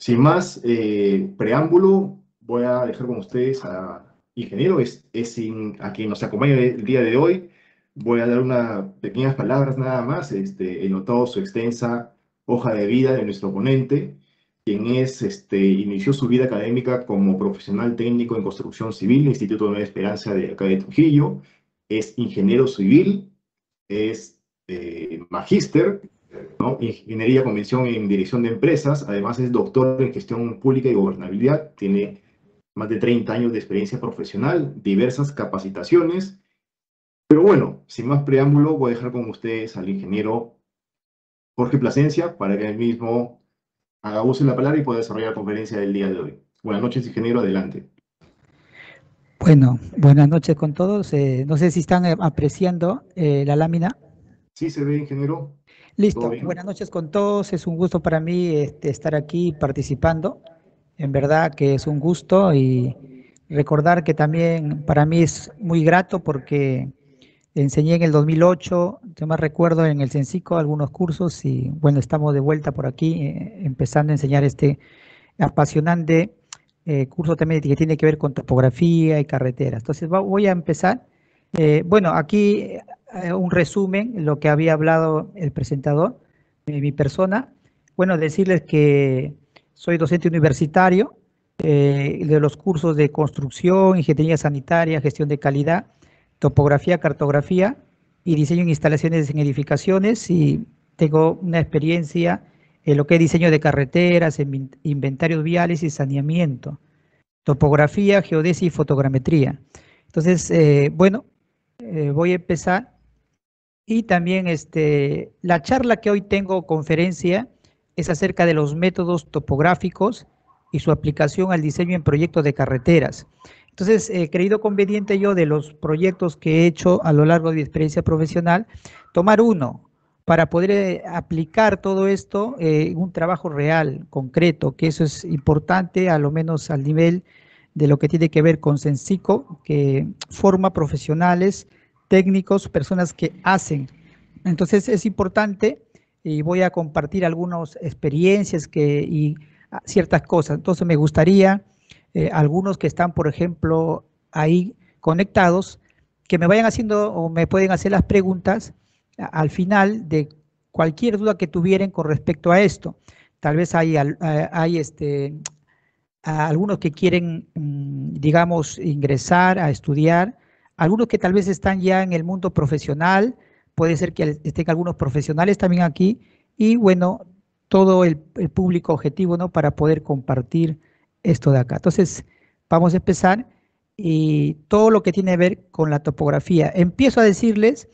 Sin más preámbulo, voy a dejar con ustedes a ingeniero, a quien nos acompaña el día de hoy. Voy a dar unas pequeñas palabras nada más. He notado su extensa hoja de vida de nuestro ponente, quien inició su vida académica como profesional técnico en construcción civil, Instituto de Nueva Esperanza de acá de Trujillo. Es ingeniero civil, es magíster, ¿no? Ingeniería con mención en dirección de empresas, además es doctor en gestión pública y gobernabilidad, tiene más de 30 años de experiencia profesional, diversas capacitaciones, pero bueno, sin más preámbulo, voy a dejar con ustedes al ingeniero Jorge Plasencia para que él mismo haga uso de la palabra y pueda desarrollar la conferencia del día de hoy. Buenas noches, ingeniero, adelante. Bueno, buenas noches con todos. No sé si están apreciando la lámina. ¿Sí se ve, ingeniero? ¿Todo Listo, bien? buenas noches con todos. Es un gusto para mí estar aquí participando. En verdad que es un gusto y recordar que también para mí es muy grato porque enseñé en el 2008, yo más recuerdo en el Cencico algunos cursos y bueno, estamos de vuelta por aquí empezando a enseñar este apasionante curso también que tiene que ver con topografía y carreteras. Entonces voy a empezar. Bueno, aquí un resumen, lo que había hablado el presentador, mi persona. Bueno, decirles que soy docente universitario de los cursos de construcción, ingeniería sanitaria, gestión de calidad, topografía, cartografía y diseño en instalaciones en edificaciones y tengo una experiencia en lo que es diseño de carreteras, inventarios viales y saneamiento, topografía, geodesia y fotogrametría. Entonces, bueno, voy a empezar. Y también la charla que hoy tengo, conferencia, es acerca de los métodos topográficos y su aplicación al diseño en proyectos de carreteras. Entonces, he creído conveniente yo de los proyectos que he hecho a lo largo de mi experiencia profesional, tomar uno para poder aplicar todo esto en un trabajo real, concreto, que eso es importante, a lo menos al nivel de lo que tiene que ver con Cencico, que forma profesionales técnicos, personas que hacen. Entonces es importante y voy a compartir algunas experiencias y ciertas cosas. Entonces me gustaría, algunos que están, por ejemplo, ahí conectados, que me vayan haciendo o me pueden hacer las preguntas al final de cualquier duda que tuvieran con respecto a esto. Tal vez hay a algunos que quieren, digamos, ingresar a estudiar, algunos que tal vez están ya en el mundo profesional, puede ser que estén algunos profesionales también aquí, y bueno, todo el público objetivo, ¿no? Para poder compartir esto de acá. Entonces, vamos a empezar y todo lo que tiene que ver con la topografía. Empiezo a decirles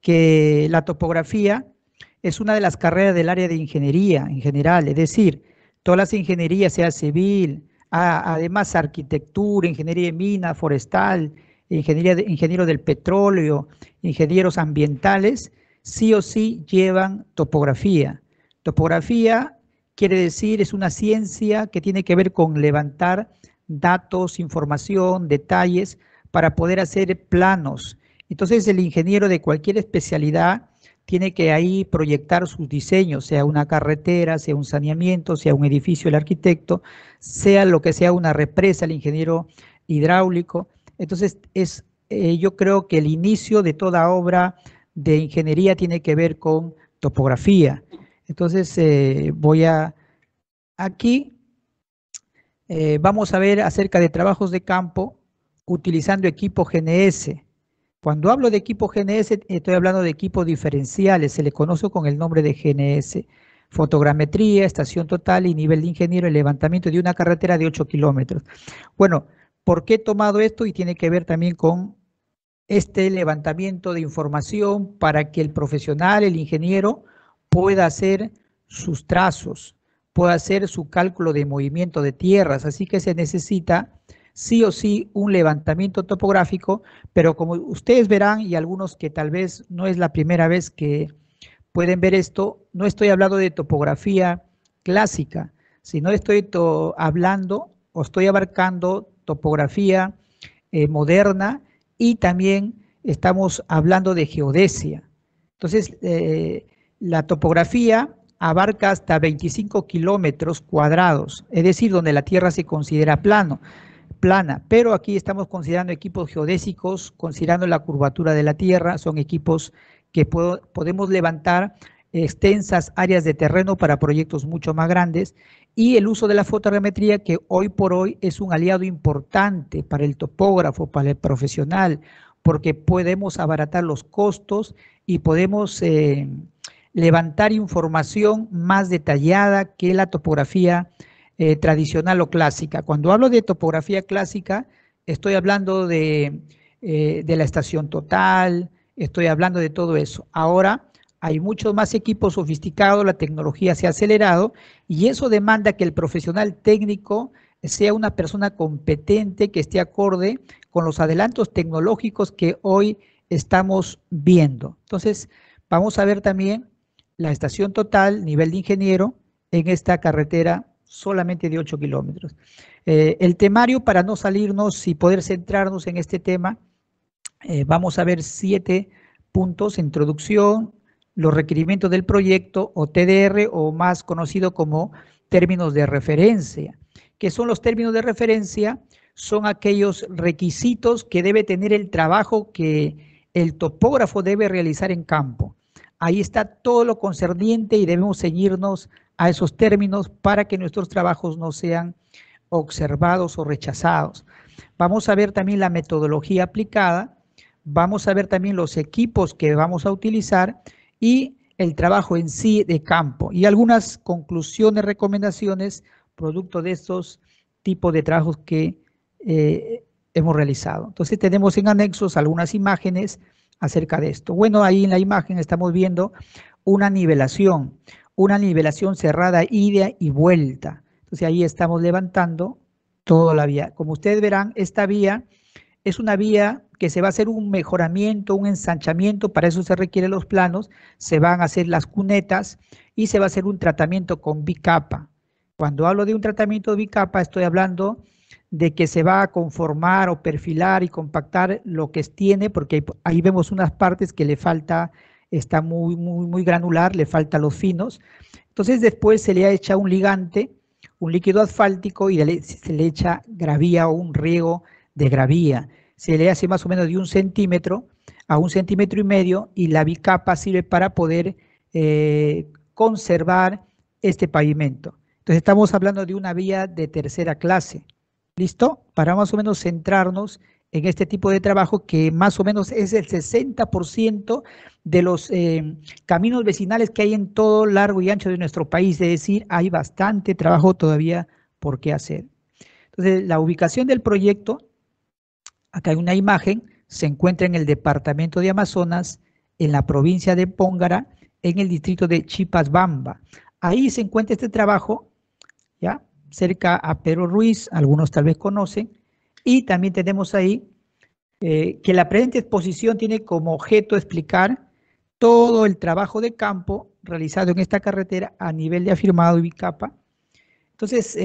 que la topografía es una de las carreras del área de ingeniería en general, es decir, todas las ingenierías, sea civil, además arquitectura, ingeniería de mina, forestal, ingeniero del petróleo, ingenieros ambientales, sí o sí llevan topografía. Topografía quiere decir, es una ciencia que tiene que ver con levantar datos, información, detalles para poder hacer planos. Entonces el ingeniero de cualquier especialidad tiene que ahí proyectar sus diseños, sea una carretera, sea un saneamiento, sea un edificio el arquitecto, sea lo que sea una represa el ingeniero hidráulico. Entonces yo creo que el inicio de toda obra de ingeniería tiene que ver con topografía. Entonces aquí vamos a ver acerca de trabajos de campo utilizando equipo GNS. Cuando hablo de equipo GNS, estoy hablando de equipos diferenciales, se le conoce con el nombre de GNS. Fotogrametría, estación total y nivel de ingeniero, el levantamiento de una carretera de 8 kilómetros. Bueno, ¿por qué he tomado esto? Y tiene que ver también con este levantamiento de información para que el profesional, el ingeniero, pueda hacer sus trazos, pueda hacer su cálculo de movimiento de tierras. Así que se necesita sí o sí un levantamiento topográfico, pero como ustedes verán y algunos que tal vez no es la primera vez que pueden ver esto, no estoy hablando de topografía clásica, sino estoy hablando o estoy abarcando topografía moderna y también estamos hablando de geodesia. Entonces, la topografía abarca hasta 25 kilómetros cuadrados, es decir, donde la Tierra se considera plana, pero aquí estamos considerando equipos geodésicos, considerando la curvatura de la Tierra, son equipos que podemos levantar extensas áreas de terreno para proyectos mucho más grandes, y el uso de la fotogrametría, que hoy por hoy es un aliado importante para el topógrafo, para el profesional, porque podemos abaratar los costos y podemos levantar información más detallada que la topografía tradicional o clásica. Cuando hablo de topografía clásica, estoy hablando de la estación total, estoy hablando de todo eso. Ahora hay muchos más equipos sofisticados, la tecnología se ha acelerado y eso demanda que el profesional técnico sea una persona competente, que esté acorde con los adelantos tecnológicos que hoy estamos viendo. Entonces, vamos a ver también la estación total, nivel de ingeniero, en esta carretera solamente de 8 kilómetros. El temario, para no salirnos y poder centrarnos en este tema, vamos a ver 7 puntos: introducción, los requerimientos del proyecto, o TDR, o más conocido como términos de referencia. ¿Qué son los términos de referencia? Son aquellos requisitos que debe tener el trabajo que el topógrafo debe realizar en campo. Ahí está todo lo concerniente y debemos ceñirnos a esos términos para que nuestros trabajos no sean observados o rechazados. Vamos a ver también la metodología aplicada, vamos a ver también los equipos que vamos a utilizar y el trabajo en sí de campo y algunas conclusiones, recomendaciones, producto de estos tipos de trabajos que hemos realizado. Entonces tenemos en anexos algunas imágenes acerca de esto. Bueno, ahí en la imagen estamos viendo una nivelación cerrada, ida y vuelta. Entonces ahí estamos levantando toda la vía. Como ustedes verán, esta vía es una vía que se va a hacer un mejoramiento, un ensanchamiento, para eso se requieren los planos, se van a hacer las cunetas y se va a hacer un tratamiento con bicapa. Cuando hablo de un tratamiento de bicapa, estoy hablando de que se va a conformar o perfilar y compactar lo que tiene, porque ahí vemos unas partes que le falta, está muy granular, le falta los finos. Entonces después se le echa un ligante, un líquido asfáltico, y se le echa gravía o un riego de gravía. Se le hace más o menos de 1 centímetro a 1,5 centímetros, y la bicapa sirve para poder conservar este pavimento. Entonces estamos hablando de una vía de tercera clase. ¿Listo? Para más o menos centrarnos en este tipo de trabajo, que más o menos es el 60% de los caminos vecinales que hay en todo largo y ancho de nuestro país. Es decir, hay bastante trabajo todavía por qué hacer. Entonces, la ubicación del proyecto, acá hay una imagen, se encuentra en el departamento de Amazonas, en la provincia de Póngara, en el distrito de Chipasbamba. Ahí se encuentra este trabajo, ¿ya?, cerca a Pedro Ruiz, algunos tal vez conocen, y también tenemos ahí que la presente exposición tiene como objeto explicar todo el trabajo de campo realizado en esta carretera a nivel de afirmado y bicapa. Entonces,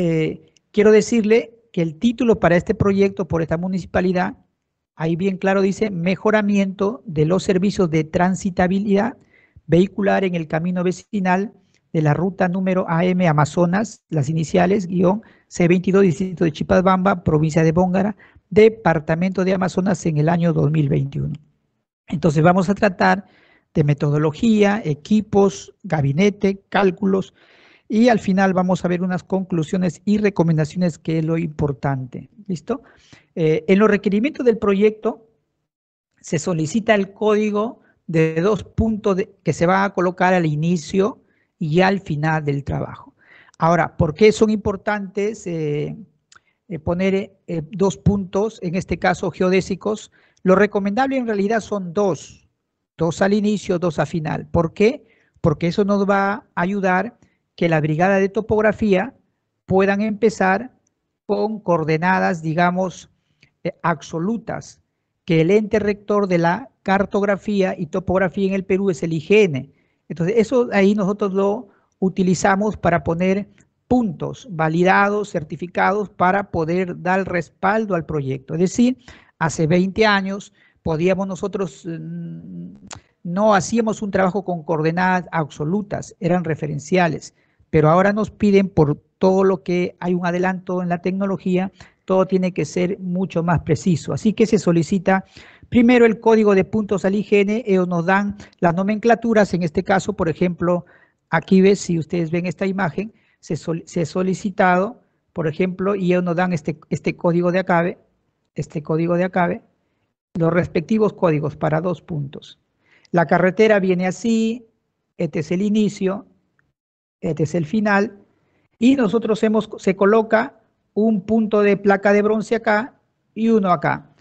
quiero decirle que el título para este proyecto por esta municipalidad, ahí bien claro dice: mejoramiento de los servicios de transitabilidad vehicular en el camino vecinal de la ruta número AM Amazonas, las iniciales, _C22, distrito de Chipasbamba, provincia de Póngara, departamento de Amazonas, en el año 2021. Entonces vamos a tratar de metodología, equipos, gabinete, cálculos, y al final vamos a ver unas conclusiones y recomendaciones, que es lo importante. ¿Listo? En los requerimientos del proyecto se solicita el código de 2 puntos que se va a colocar al inicio y al final del trabajo. Ahora, ¿por qué son importantes poner 2 puntos, en este caso geodésicos? Lo recomendable en realidad son 2 al inicio, 2 al final. ¿Por qué? Porque eso nos va a ayudar que la brigada de topografía puedan empezar con coordenadas, digamos, absolutas, que el ente rector de la cartografía y topografía en el Perú es el IGN. Entonces, eso ahí nosotros lo utilizamos para poner puntos validados, certificados, para poder dar respaldo al proyecto. Es decir, hace 20 años podíamos nosotros no hacíamos un trabajo con coordenadas absolutas, eran referenciales, pero ahora nos piden por todo lo que hay un adelanto en la tecnología, todo tiene que ser mucho más preciso. Así que se solicita primero el código de puntos al IGN, ellos nos dan las nomenclaturas, en este caso, por ejemplo, aquí ves, si ustedes ven esta imagen, se ha solicitado, por ejemplo, y ellos nos dan este código de Acabe, los respectivos códigos para 2 puntos. La carretera viene así, este es el inicio, este es el final, y nosotros se coloca un punto de placa de bronce acá y uno acá.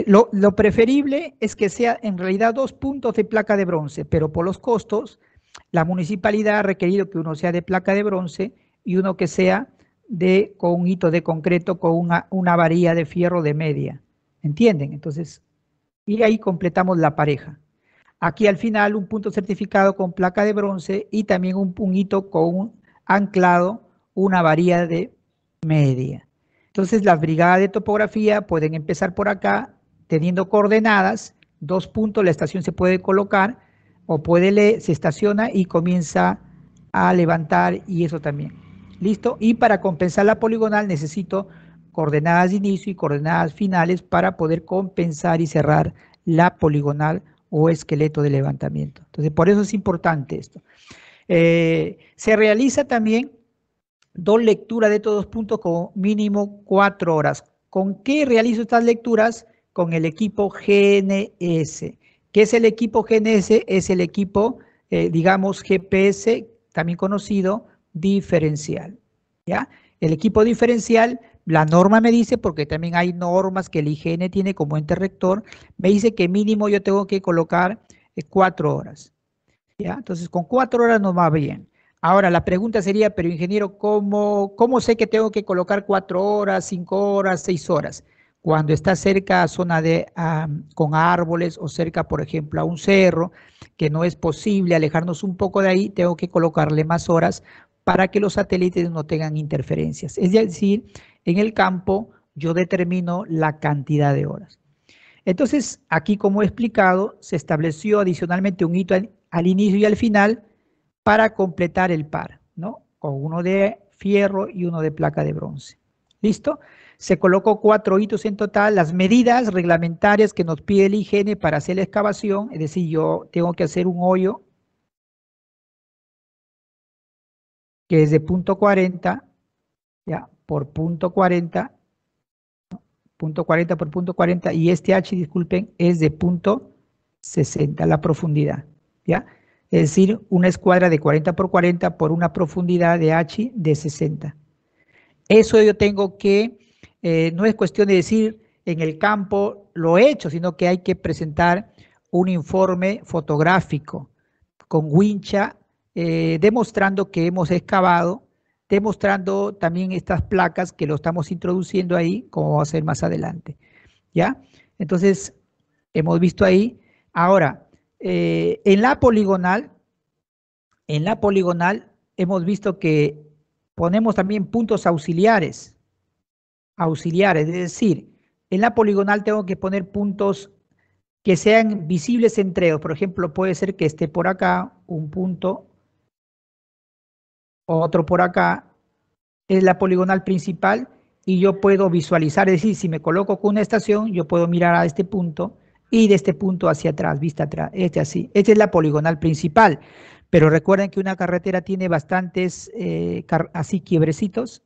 Lo preferible es que sea en realidad 2 puntos de placa de bronce, pero por los costos, la municipalidad ha requerido que uno sea de placa de bronce y uno que sea con un hito de concreto con una varilla de fierro de media. ¿Entienden? Entonces, y ahí completamos la pareja. Aquí al final un punto certificado con placa de bronce y también un hito con un anclado, una varilla de media. Entonces las brigadas de topografía pueden empezar por acá teniendo coordenadas, 2 puntos, la estación se puede colocar o se estaciona y comienza a levantar y eso también. ¿Listo? Y para compensar la poligonal necesito coordenadas de inicio y coordenadas finales para poder compensar y cerrar la poligonal o esqueleto de levantamiento. Entonces, por eso es importante esto. Se realiza también 2 lecturas de todos puntos con mínimo 4 horas. ¿Con qué realizo estas lecturas? Con el equipo GNS. ¿Qué es el equipo GNS? Es el equipo, digamos, GPS, también conocido diferencial. ¿Ya? El equipo diferencial, la norma me dice, porque también hay normas que el IGN tiene como ente rector, me dice que mínimo yo tengo que colocar 4 horas. ¿Ya? Entonces, con 4 horas nos va bien. Ahora, la pregunta sería, pero ingeniero, ¿cómo sé que tengo que colocar 4 horas, 5 horas, 6 horas? Cuando está cerca a zona con árboles o cerca, por ejemplo, a un cerro, que no es posible alejarnos un poco de ahí, tengo que colocarle más horas para que los satélites no tengan interferencias. Es decir, en el campo yo determino la cantidad de horas. Entonces, aquí, como he explicado, se estableció adicionalmente un hito al inicio y al final para completar el par, ¿no? Con uno de fierro y uno de placa de bronce. ¿Listo? Se colocó 4 hitos en total. Las medidas reglamentarias que nos pide el IGN para hacer la excavación, es decir, yo tengo que hacer un hoyo que es de punto 40, ya, por punto 40, punto 40 por punto 40, y este H, disculpen, es de punto 60, la profundidad, ¿ya? Es decir, una escuadra de 40 por 40 por una profundidad de H de 60. Eso yo tengo que, no es cuestión de decir en el campo lo he hecho, sino que hay que presentar un informe fotográfico con wincha, demostrando que hemos excavado, demostrando también estas placas que lo estamos introduciendo ahí, como va a ser más adelante. ¿Ya? Entonces, hemos visto ahí. Ahora, en la poligonal hemos visto que ponemos también puntos auxiliares, es decir, en la poligonal tengo que poner puntos que sean visibles entre ellos. Por ejemplo, puede ser que esté por acá un punto, otro por acá, es la poligonal principal y yo puedo visualizar, es decir, si me coloco con una estación, yo puedo mirar a este punto y de este punto hacia atrás, vista atrás, así. Esta es la poligonal principal, pero recuerden que una carretera tiene bastantes así quiebrecitos,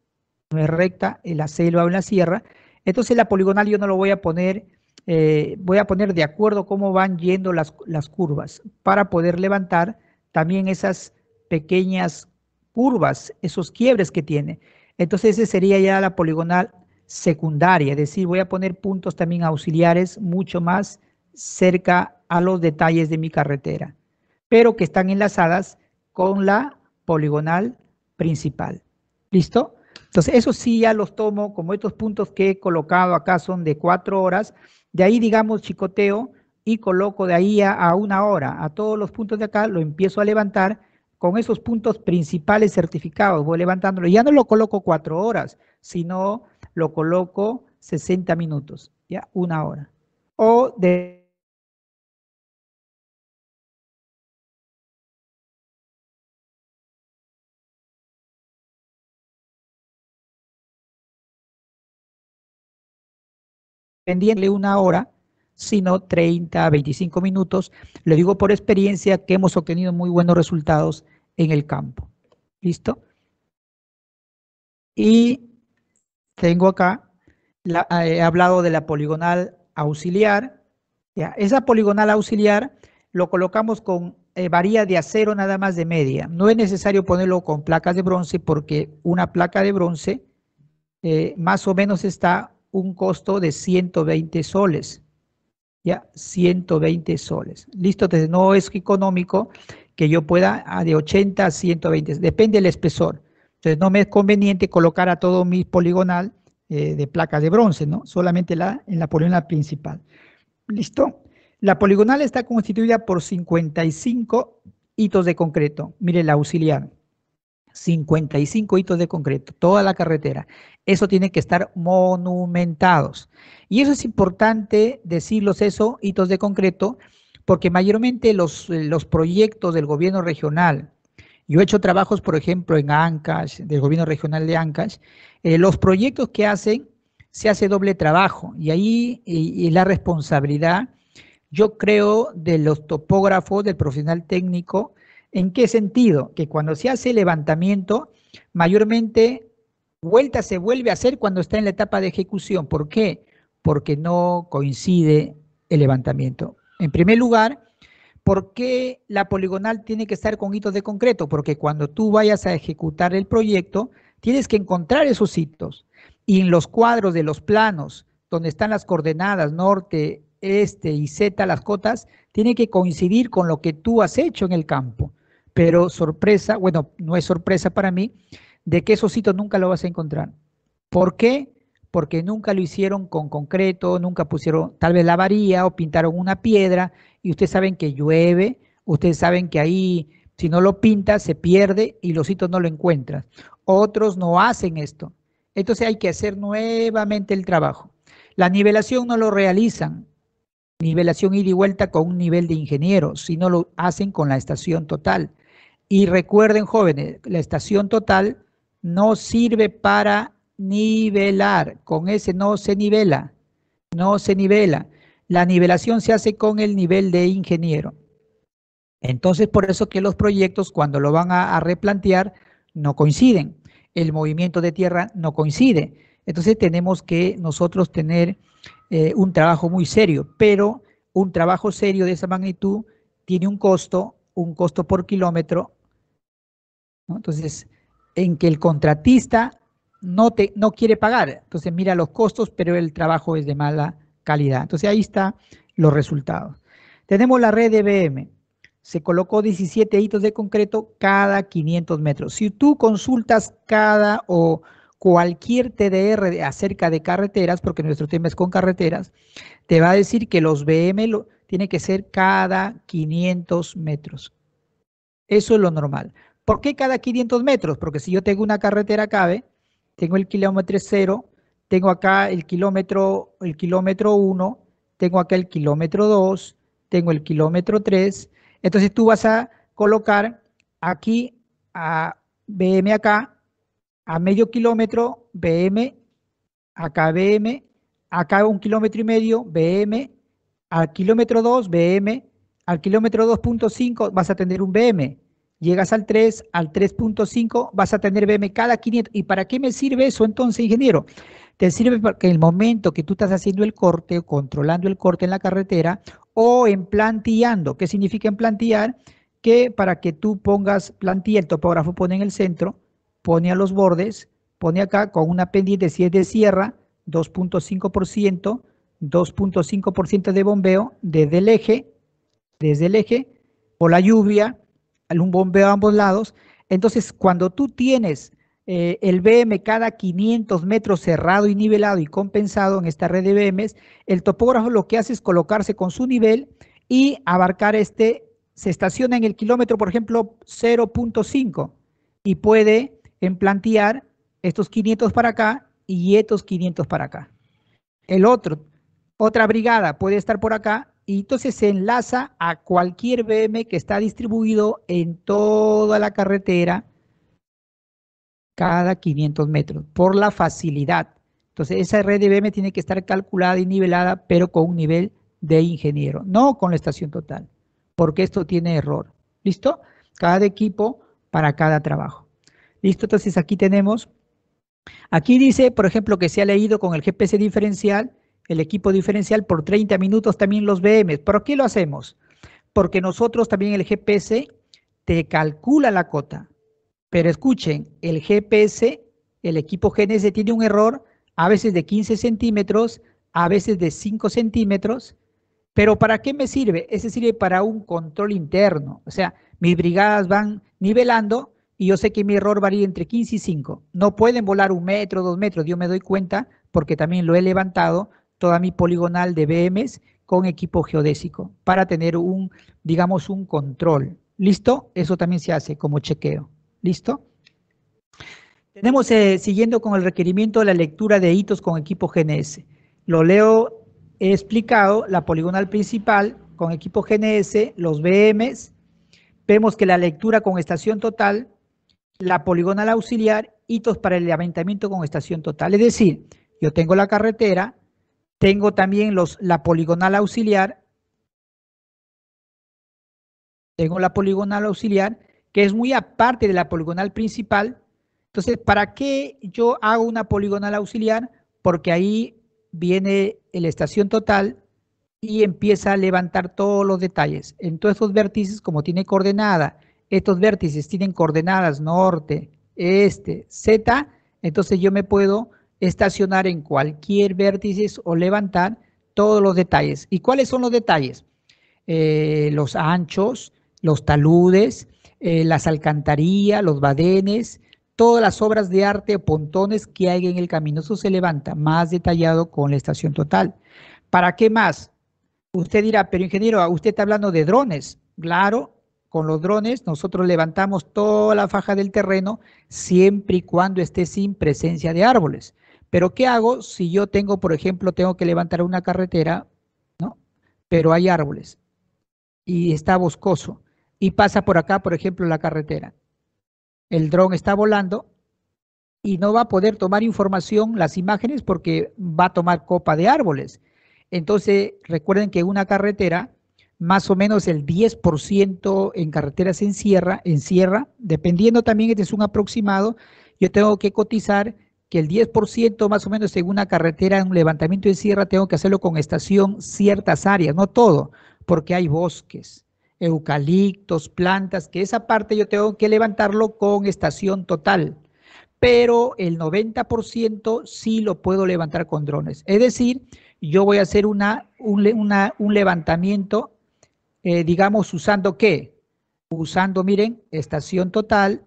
no es recta en la selva o en la sierra, entonces la poligonal yo no lo voy a poner de acuerdo cómo van yendo las curvas para poder levantar también esas pequeñas curvas, esos quiebres que tiene. Entonces ese sería ya la poligonal secundaria, es decir, voy a poner puntos también auxiliares mucho más cerca a los detalles de mi carretera, pero que están enlazadas con la poligonal principal. ¿Listo? Entonces eso sí ya los tomo como estos puntos que he colocado acá son de 4 horas, de ahí digamos chicoteo y coloco de ahí a 1 hora, a todos los puntos de acá lo empiezo a levantar con esos puntos principales certificados, voy levantándolo. Ya no lo coloco 4 horas, sino lo coloco 60 minutos, ya 1 hora. O de pendiente 1 hora, sino 30 a 25 minutos. Le digo por experiencia que hemos obtenido muy buenos resultados en el campo. ¿Listo? Y tengo acá, he hablado de la poligonal auxiliar. Ya, esa poligonal auxiliar lo colocamos con varilla de acero nada más de media. No es necesario ponerlo con placas de bronce porque una placa de bronce más o menos está un costo de 120 soles. Ya, 120 soles. Listo, entonces no es económico que yo pueda de 80 a 120, depende del espesor. Entonces no me es conveniente colocar a todo mi poligonal de placas de bronce, ¿no? Solamente en la poligonal principal. ¿Listo? La poligonal está constituida por 55 hitos de concreto. Mire la auxiliar. 55 hitos de concreto, toda la carretera. Eso tiene que estar monumentados. Y eso es importante decirlos, eso, hitos de concreto, porque mayormente los proyectos del gobierno regional, yo he hecho trabajos, por ejemplo, en Ancash, del gobierno regional de Ancash, los proyectos que hacen, se hace doble trabajo, y ahí y la responsabilidad, yo creo, de los topógrafos, del profesional técnico. ¿En qué sentido? Que cuando se hace levantamiento, mayormente vuelta se vuelve a hacer cuando está en la etapa de ejecución. ¿Por qué? Porque no coincide el levantamiento. En primer lugar, ¿por qué la poligonal tiene que estar con hitos de concreto? Porque cuando tú vayas a ejecutar el proyecto, tienes que encontrar esos hitos. Y en los cuadros de los planos, donde están las coordenadas norte, este y z, las cotas, tiene que coincidir con lo que tú has hecho en el campo. Pero sorpresa, bueno, no es sorpresa para mí, de que esos hitos nunca lo vas a encontrar. ¿Por qué? Porque nunca lo hicieron con concreto, nunca pusieron tal vez la varilla o pintaron una piedra, y ustedes saben que llueve, ustedes saben que ahí si no lo pintas se pierde y los hitos no lo encuentras. Otros no hacen esto. Entonces hay que hacer nuevamente el trabajo. La nivelación no lo realizan, nivelación ida y vuelta con un nivel de ingeniero, sino lo hacen con la estación total. Y recuerden, jóvenes, la estación total no sirve para nivelar, con ese no se nivela, no se nivela. La nivelación se hace con el nivel de ingeniero. Entonces, por eso que los proyectos, cuando lo van a replantear, no coinciden. El movimiento de tierra no coincide. Entonces, tenemos que nosotros tener un trabajo muy serio, pero un trabajo serio de esa magnitud tiene un costo por kilómetro, ¿no? Entonces, en que el contratista no quiere pagar. Entonces, mira los costos, pero el trabajo es de mala calidad. Entonces, ahí están los resultados. Tenemos la red de BM. Se colocó 17 hitos de concreto cada 500 metros. Si tú consultas cada o cualquier TDR acerca de carreteras, porque nuestro tema es con carreteras, te va a decir que los BM tiene que ser cada 500 metros. Eso es lo normal. ¿Por qué cada 500 metros? Porque si yo tengo una carretera CABE, tengo el kilómetro 0, tengo acá el kilómetro 1, tengo acá el kilómetro 2, tengo el kilómetro 3. Entonces tú vas a colocar aquí a BM acá, a medio kilómetro, BM, acá BM, acá 1,5 km, BM, al kilómetro 2, BM, al kilómetro 2.5 vas a tener un BM. Llegas al 3, al 3.5 vas a tener BM cada 500. ¿Y para qué me sirve eso entonces, ingeniero? Te sirve para que en el momento que tú estás haciendo el corte o controlando el corte en la carretera o en plantillando. ¿Qué significa en plantillar? Que para que tú pongas plantilla, el topógrafo pone en el centro, pone a los bordes, pone acá con una pendiente, si es de sierra, 2.5%, 2.5% de bombeo desde el eje, o la lluvia, un bombeo a ambos lados. Entonces, cuando tú tienes el BM cada 500 metros cerrado y nivelado y compensado en esta red de BMs, el topógrafo lo que hace es colocarse con su nivel y abarcar se estaciona en el kilómetro, por ejemplo, 0.5 y puede emplantear estos 500 para acá y estos 500 para acá. Otra brigada puede estar por acá y entonces se enlaza a cualquier BM que está distribuido en toda la carretera cada 500 metros por la facilidad. Entonces, esa red de BM tiene que estar calculada y nivelada, pero con un nivel de ingeniero, no con la estación total, porque esto tiene error. ¿Listo? Cada equipo para cada trabajo. ¿Listo? Entonces, aquí dice, por ejemplo, que se ha leído con el GPS diferencial, el equipo diferencial por 30 minutos también los BMs. ¿Por qué lo hacemos? Porque nosotros también el GPS te calcula la cota. Pero escuchen, el GPS, el equipo GNS tiene un error a veces de 15 centímetros, a veces de 5 centímetros. Pero ¿para qué me sirve? Ese sirve para un control interno. O sea, mis brigadas van nivelando y yo sé que mi error varía entre 15 y 5. No pueden volar 1 metro, 2 metros. Yo me doy cuenta porque también lo he levantado toda mi poligonal de BMs con equipo geodésico para tener digamos, un control. ¿Listo? Eso también se hace como chequeo. ¿Listo? Tenemos, siguiendo con el requerimiento de la lectura de hitos con equipo GNS. Lo leo, he explicado la poligonal principal con equipo GNS, los BMs. Vemos que la lectura con estación total, la poligonal auxiliar, hitos para el levantamiento con estación total. Es decir, yo tengo la carretera, tengo también la poligonal auxiliar, que es muy aparte de la poligonal principal. Entonces, ¿para qué yo hago una poligonal auxiliar? Porque ahí viene la estación total y empieza a levantar todos los detalles. En todos estos vértices, como tiene coordenada, estos vértices tienen coordenadas norte, este, z, entonces yo me puedo estacionar en cualquier vértice o levantar todos los detalles. ¿Y cuáles son los detalles? Los anchos, los taludes, las alcantarillas, los badenes, todas las obras de arte o pontones que hay en el camino. Eso se levanta más detallado con la estación total. ¿Para qué más? Usted dirá, pero ingeniero, usted está hablando de drones. Claro, con los drones nosotros levantamos toda la faja del terreno siempre y cuando esté sin presencia de árboles. Pero ¿qué hago si yo tengo, por ejemplo, tengo que levantar una carretera, ¿no? Pero hay árboles y está boscoso y pasa por acá, por ejemplo, la carretera. El dron está volando y no va a poder tomar información, las imágenes, porque va a tomar copa de árboles. Entonces, recuerden que una carretera, más o menos el 10% en carreteras encierra, dependiendo también, este es un aproximado, yo tengo que cotizar que el 10% más o menos en una carretera, en un levantamiento de sierra, tengo que hacerlo con estación ciertas áreas, no todo, porque hay bosques, eucaliptos, plantas, que esa parte yo tengo que levantarlo con estación total, pero el 90% sí lo puedo levantar con drones. Es decir, yo voy a hacer un levantamiento, digamos, ¿usando qué? Usando, miren, estación total,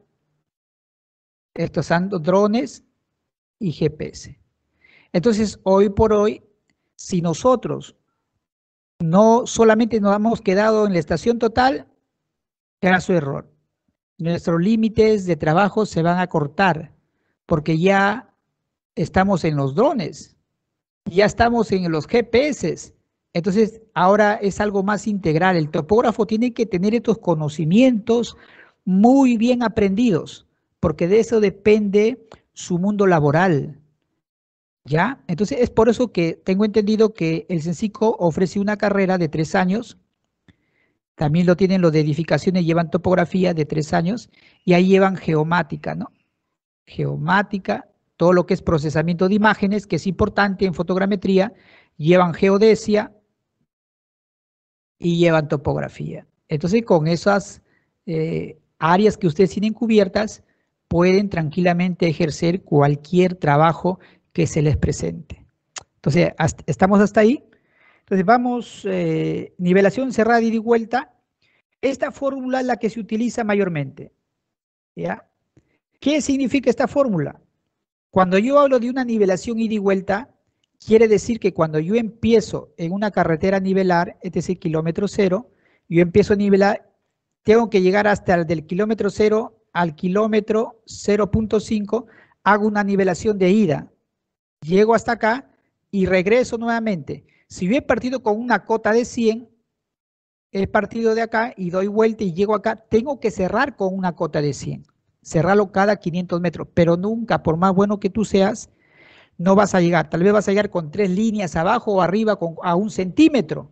usando drones y GPS. Entonces, hoy por hoy, si nosotros no solamente nos hemos quedado en la estación total, era su error. Nuestros límites de trabajo se van a cortar porque ya estamos en los drones, ya estamos en los GPS. Entonces, ahora es algo más integral. El topógrafo tiene que tener estos conocimientos muy bien aprendidos, porque de eso depende su mundo laboral. ¿Ya? Entonces, es por eso que tengo entendido que el CENSICO ofrece una carrera de 3 años. También lo tienen los de edificaciones, llevan topografía de 3 años y ahí llevan geomática, ¿no? Geomática, todo lo que es procesamiento de imágenes, que es importante en fotogrametría, llevan geodesia y llevan topografía. Entonces, con esas áreas que ustedes tienen cubiertas, pueden tranquilamente ejercer cualquier trabajo que se les presente. Entonces, ¿estamos hasta ahí? Entonces, vamos, nivelación cerrada ida y vuelta. Esta fórmula es la que se utiliza mayormente, ¿ya? ¿Qué significa esta fórmula? Cuando yo hablo de una nivelación ida y vuelta, quiere decir que cuando yo empiezo en una carretera a nivelar, es decir, kilómetro cero, yo empiezo a nivelar, tengo que llegar hasta el del kilómetro cero al kilómetro 0.5, hago una nivelación de ida, llego hasta acá y regreso nuevamente. Si yo he partido con una cota de 100, he partido de acá y doy vuelta y llego acá, tengo que cerrar con una cota de 100. Cerrarlo cada 500 metros, pero nunca, por más bueno que tú seas, no vas a llegar. Tal vez vas a llegar con 3 líneas abajo o arriba a 1 centímetro.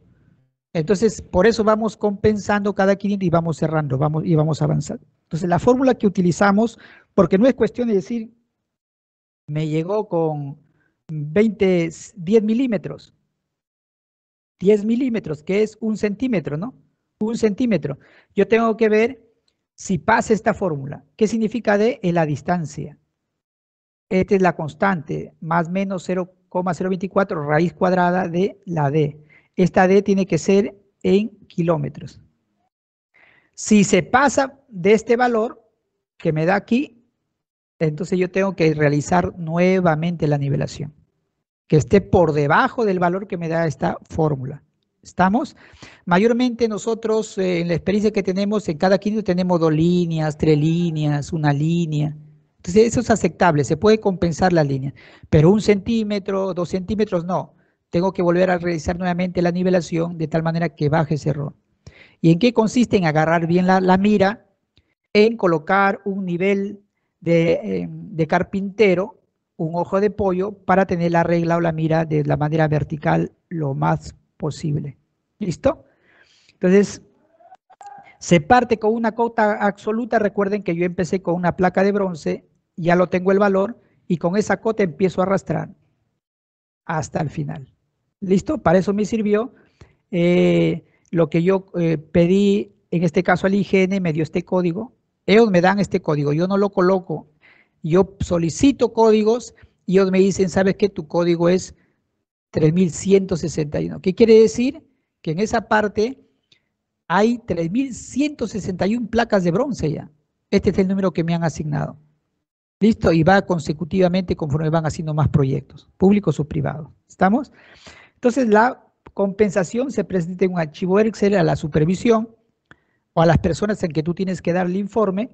Entonces, por eso vamos compensando cada 500 y vamos cerrando, vamos avanzando. Entonces, la fórmula que utilizamos, porque no es cuestión de decir, me llegó con 10 milímetros. 10 milímetros, que es 1 centímetro, ¿no? 1 centímetro. Yo tengo que ver si pasa esta fórmula. ¿Qué significa D? Es la distancia. Esta es la constante, más o menos 0,024 raíz cuadrada de la D. Esta D tiene que ser en kilómetros. Si se pasa de este valor que me da aquí, entonces yo tengo que realizar nuevamente la nivelación, que esté por debajo del valor que me da esta fórmula. ¿Estamos? Mayormente nosotros en la experiencia que tenemos, en cada 500 tenemos 2 líneas, 3 líneas, 1 línea. Entonces eso es aceptable, se puede compensar la línea, pero 1 centímetro, 2 centímetros no. Tengo que volver a realizar nuevamente la nivelación de tal manera que baje ese error. ¿Y en qué consiste? En agarrar bien la mira, en colocar un nivel de carpintero, un ojo de pollo, para tener la regla o la mira de la manera vertical lo más posible. ¿Listo? Entonces, se parte con una cota absoluta. Recuerden que yo empecé con una placa de bronce, ya lo tengo el valor, y con esa cota empiezo a arrastrar hasta el final. ¿Listo? Para eso me sirvió lo que yo pedí, en este caso al IGN, me dio este código. Ellos me dan este código, yo no lo coloco. Yo solicito códigos y ellos me dicen, ¿sabes qué? Tu código es 3161. ¿Qué quiere decir? Que en esa parte hay 3161 placas de bronce ya. Este es el número que me han asignado. ¿Listo? Y va consecutivamente conforme van haciendo más proyectos, públicos o privados. ¿Estamos? Entonces la compensación se presenta en un archivo Excel a la supervisión o a las personas en que tú tienes que darle informe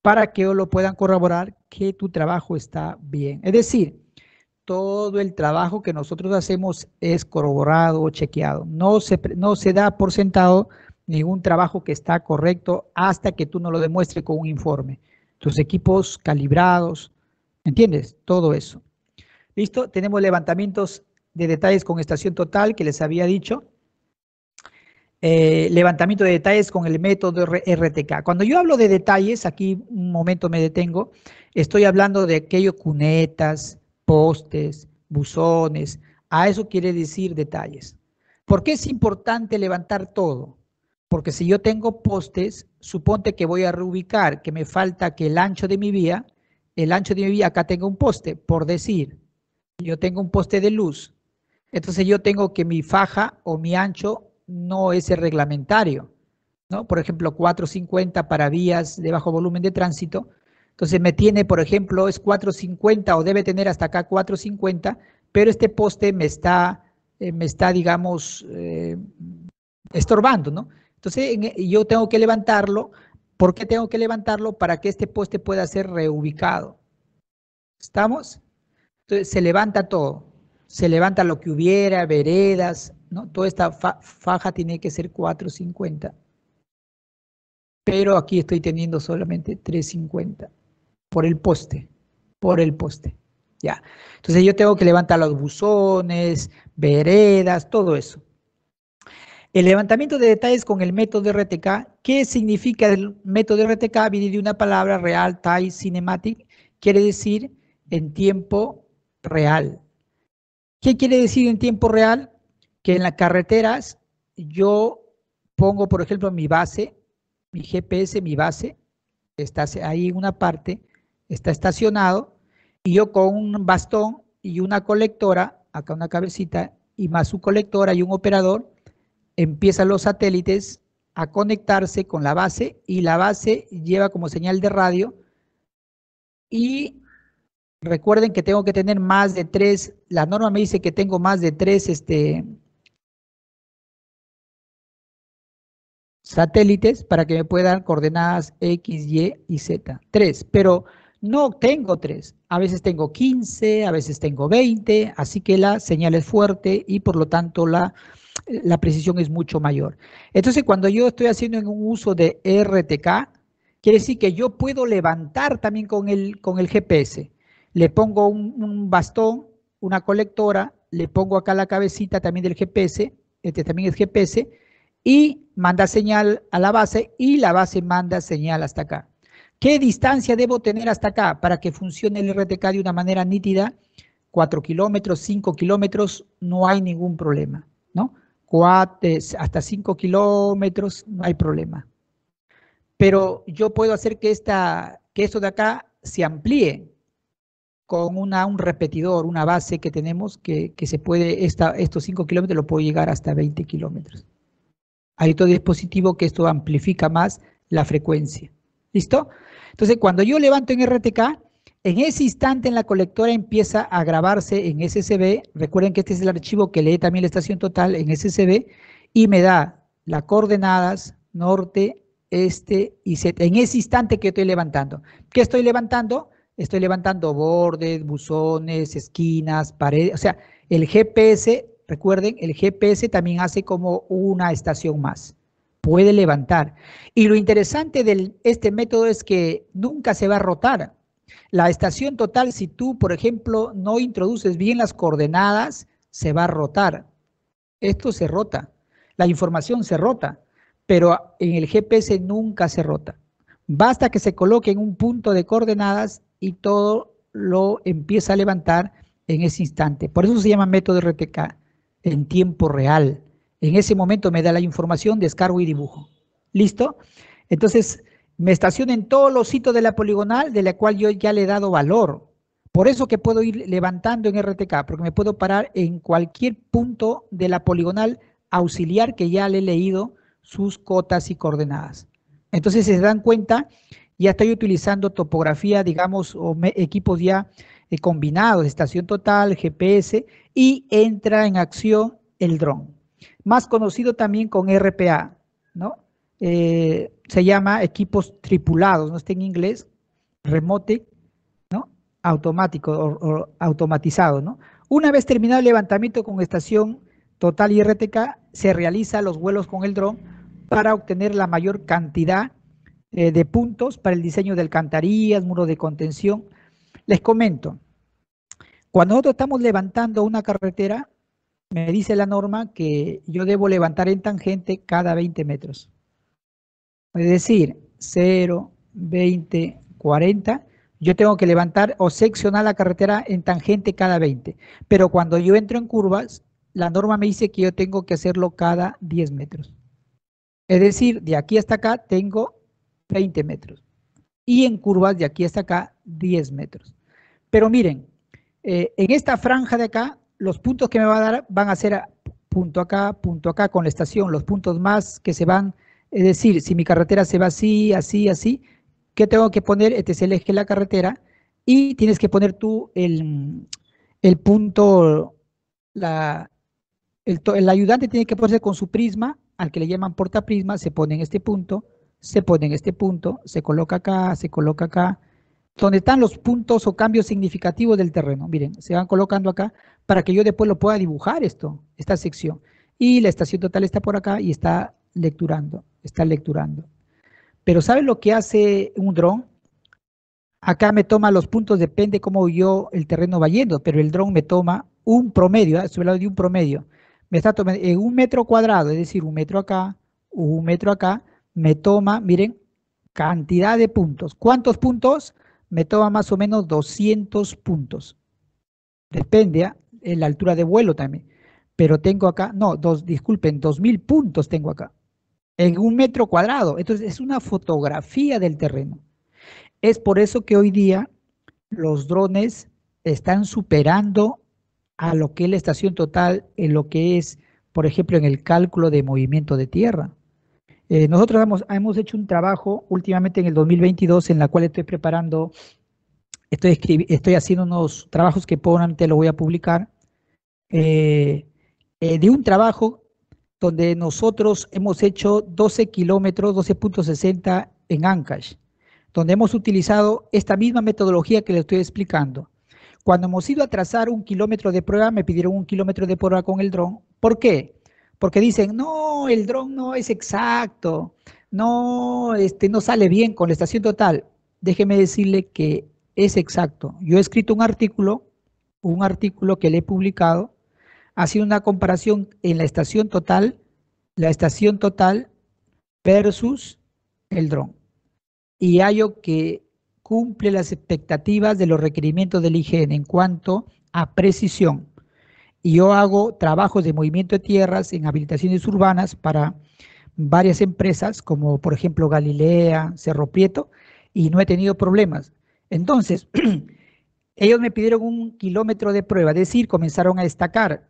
para que lo puedan corroborar que tu trabajo está bien. Es decir, todo el trabajo que nosotros hacemos es corroborado o chequeado. No se da por sentado ningún trabajo que está correcto hasta que tú no lo demuestres con un informe. Tus equipos calibrados, ¿entiendes? Todo eso. ¿Listo? Tenemos levantamientos de detalles con estación total que les había dicho. Levantamiento de detalles con el método RTK. Cuando yo hablo de detalles, aquí un momento me detengo, estoy hablando de aquellos cunetas, postes, buzones, a eso quiere decir detalles. ¿Por qué es importante levantar todo? Porque si yo tengo postes, suponte que voy a reubicar, que me falta que el ancho de mi vía, acá tengo un poste, por decir, yo tengo un poste de luz, entonces yo tengo que mi faja o mi ancho no es el reglamentario, ¿no? Por ejemplo, 450 para vías de bajo volumen de tránsito. Entonces me tiene, por ejemplo, es 450 o debe tener hasta acá 450, pero este poste me está digamos, estorbando, ¿no? Entonces yo tengo que levantarlo. ¿Por qué tengo que levantarlo? Para que este poste pueda ser reubicado. ¿Estamos? Entonces se levanta todo. Se levanta lo que hubiera, veredas, ¿no? Toda esta faja tiene que ser 450. Pero aquí estoy teniendo solamente 350 por el poste, ya. Entonces yo tengo que levantar los buzones, veredas, todo eso. El levantamiento de detalles con el método RTK. ¿Qué significa el método RTK? Viene de una palabra Real Time Cinematic, quiere decir en tiempo real. ¿Qué quiere decir en tiempo real? Que en las carreteras yo pongo, por ejemplo, mi base, mi GPS, mi base, está ahí en una parte, está estacionado, y yo con un bastón y una colectora, acá una cabecita, y más su colectora y un operador, empiezan los satélites a conectarse con la base, y la base lleva como señal de radio, y recuerden que tengo que tener más de 3, la norma me dice que tengo más de 3 satélites para que me puedan coordenadas X, Y y Z. 3, pero no tengo 3. A veces tengo 15, a veces tengo 20, así que la señal es fuerte y por lo tanto la precisión es mucho mayor. Entonces, cuando yo estoy haciendo un uso de RTK, quiere decir que yo puedo levantar también con el GPS. le pongo un bastón, una colectora, le pongo acá la cabecita también del GPS, este también es GPS, y manda señal a la base y la base manda señal hasta acá. ¿Qué distancia debo tener hasta acá para que funcione el RTK de una manera nítida? 4 kilómetros, 5 kilómetros, no hay ningún problema, ¿no? Hasta 5 kilómetros, no hay problema. Pero yo puedo hacer que esto de acá se amplíe con un repetidor, una base que tenemos que se puede, estos 5 kilómetros lo puedo llegar hasta 20 kilómetros. Hay otro dispositivo que esto amplifica más la frecuencia. ¿Listo? Entonces, cuando yo levanto en RTK, en ese instante en la colectora empieza a grabarse en SSB. Recuerden que este es el archivo que lee también la estación total en SSB y me da las coordenadas norte, este y Z. En ese instante que estoy levantando. ¿Qué estoy levantando? Estoy levantando bordes, buzones, esquinas, paredes. O sea, el GPS, recuerden, el GPS también hace como una estación más. Puede levantar. Y lo interesante de este método es que nunca se va a rotar. La estación total, si tú, por ejemplo, no introduces bien las coordenadas, se va a rotar. Esto se rota. La información se rota, pero en el GPS nunca se rota. Basta que se coloque en un punto de coordenadas y todo lo empieza a levantar en ese instante. Por eso se llama método RTK, en tiempo real. En ese momento me da la información, descargo y dibujo. ¿Listo? Entonces, me estaciono en todos los sitios de la poligonal de la cual yo ya le he dado valor. Por eso que puedo ir levantando en RTK, porque me puedo parar en cualquier punto de la poligonal auxiliar que ya le he leído sus cotas y coordenadas. Entonces, si se dan cuenta, ya estoy utilizando topografía, digamos, o equipos ya combinados, estación total, GPS, y entra en acción el dron. Más conocido también con RPA, ¿no? Se llama equipos tripulados, no está en inglés, remote, ¿no? Automático o automatizado, ¿no? Una vez terminado el levantamiento con estación total y RTK, se realizan los vuelos con el dron para obtener la mayor cantidad de puntos para el diseño de alcantarillas, muros de contención. Les comento, cuando nosotros estamos levantando una carretera, me dice la norma que yo debo levantar en tangente cada 20 metros. Es decir, 0, 20, 40, yo tengo que levantar o seccionar la carretera en tangente cada 20. Pero cuando yo entro en curvas, la norma me dice que yo tengo que hacerlo cada 10 metros. Es decir, de aquí hasta acá tengo 20 metros. Y en curvas de aquí hasta acá 10 metros. Pero miren, en esta franja de acá, los puntos que me va a dar van a ser punto acá con la estación, los puntos más que se van, es decir, si mi carretera se va así, así, así, ¿qué tengo que poner? Este es el eje de la carretera y tienes que poner tú el punto, el ayudante tiene que ponerse con su prisma, al que le llaman portaprisma, se pone en este punto, se pone en este punto, se coloca acá, donde están los puntos o cambios significativos del terreno. Miren, se van colocando acá para que yo después lo pueda dibujar esta sección. Y la estación total está por acá y está lecturando, Pero ¿saben lo que hace un dron? Acá me toma los puntos, depende cómo yo el terreno va yendo, pero el dron me toma un promedio, estoy hablando de un promedio. Me está tomando en 1 metro cuadrado, es decir, 1 metro acá, 1 metro acá, me toma, miren, cantidad de puntos. ¿Cuántos puntos? Me toma más o menos 200 puntos. Depende de la altura de vuelo también. Pero tengo acá, no, disculpen, 2000 puntos tengo acá. En 1 metro cuadrado. Entonces es una fotografía del terreno. Es por eso que hoy día los drones están superando a lo que es la estación total en lo que es, por ejemplo, en el cálculo de movimiento de tierra. Nosotros hemos hecho un trabajo últimamente en el 2022 en la cual estoy preparando, estoy haciendo unos trabajos que probablemente lo voy a publicar, de un trabajo donde nosotros hemos hecho 12 kilómetros, 12.60 en Ancash, donde hemos utilizado esta misma metodología que les estoy explicando. Cuando hemos ido a trazar 1 kilómetro de prueba, me pidieron 1 kilómetro de prueba con el dron. ¿Por qué? Porque dicen, no, el dron no es exacto, no, no sale bien con la estación total. Déjeme decirle que es exacto. Yo he escrito un artículo que le he publicado, haciendo una comparación en la estación total versus el dron. Y hallo que cumple las expectativas de los requerimientos del IGN en cuanto a precisión. Y yo hago trabajos de movimiento de tierras en habilitaciones urbanas para varias empresas, como por ejemplo Galilea, Cerro Prieto, y no he tenido problemas. Entonces, ellos me pidieron 1 kilómetro de prueba, es decir, comenzaron a destacar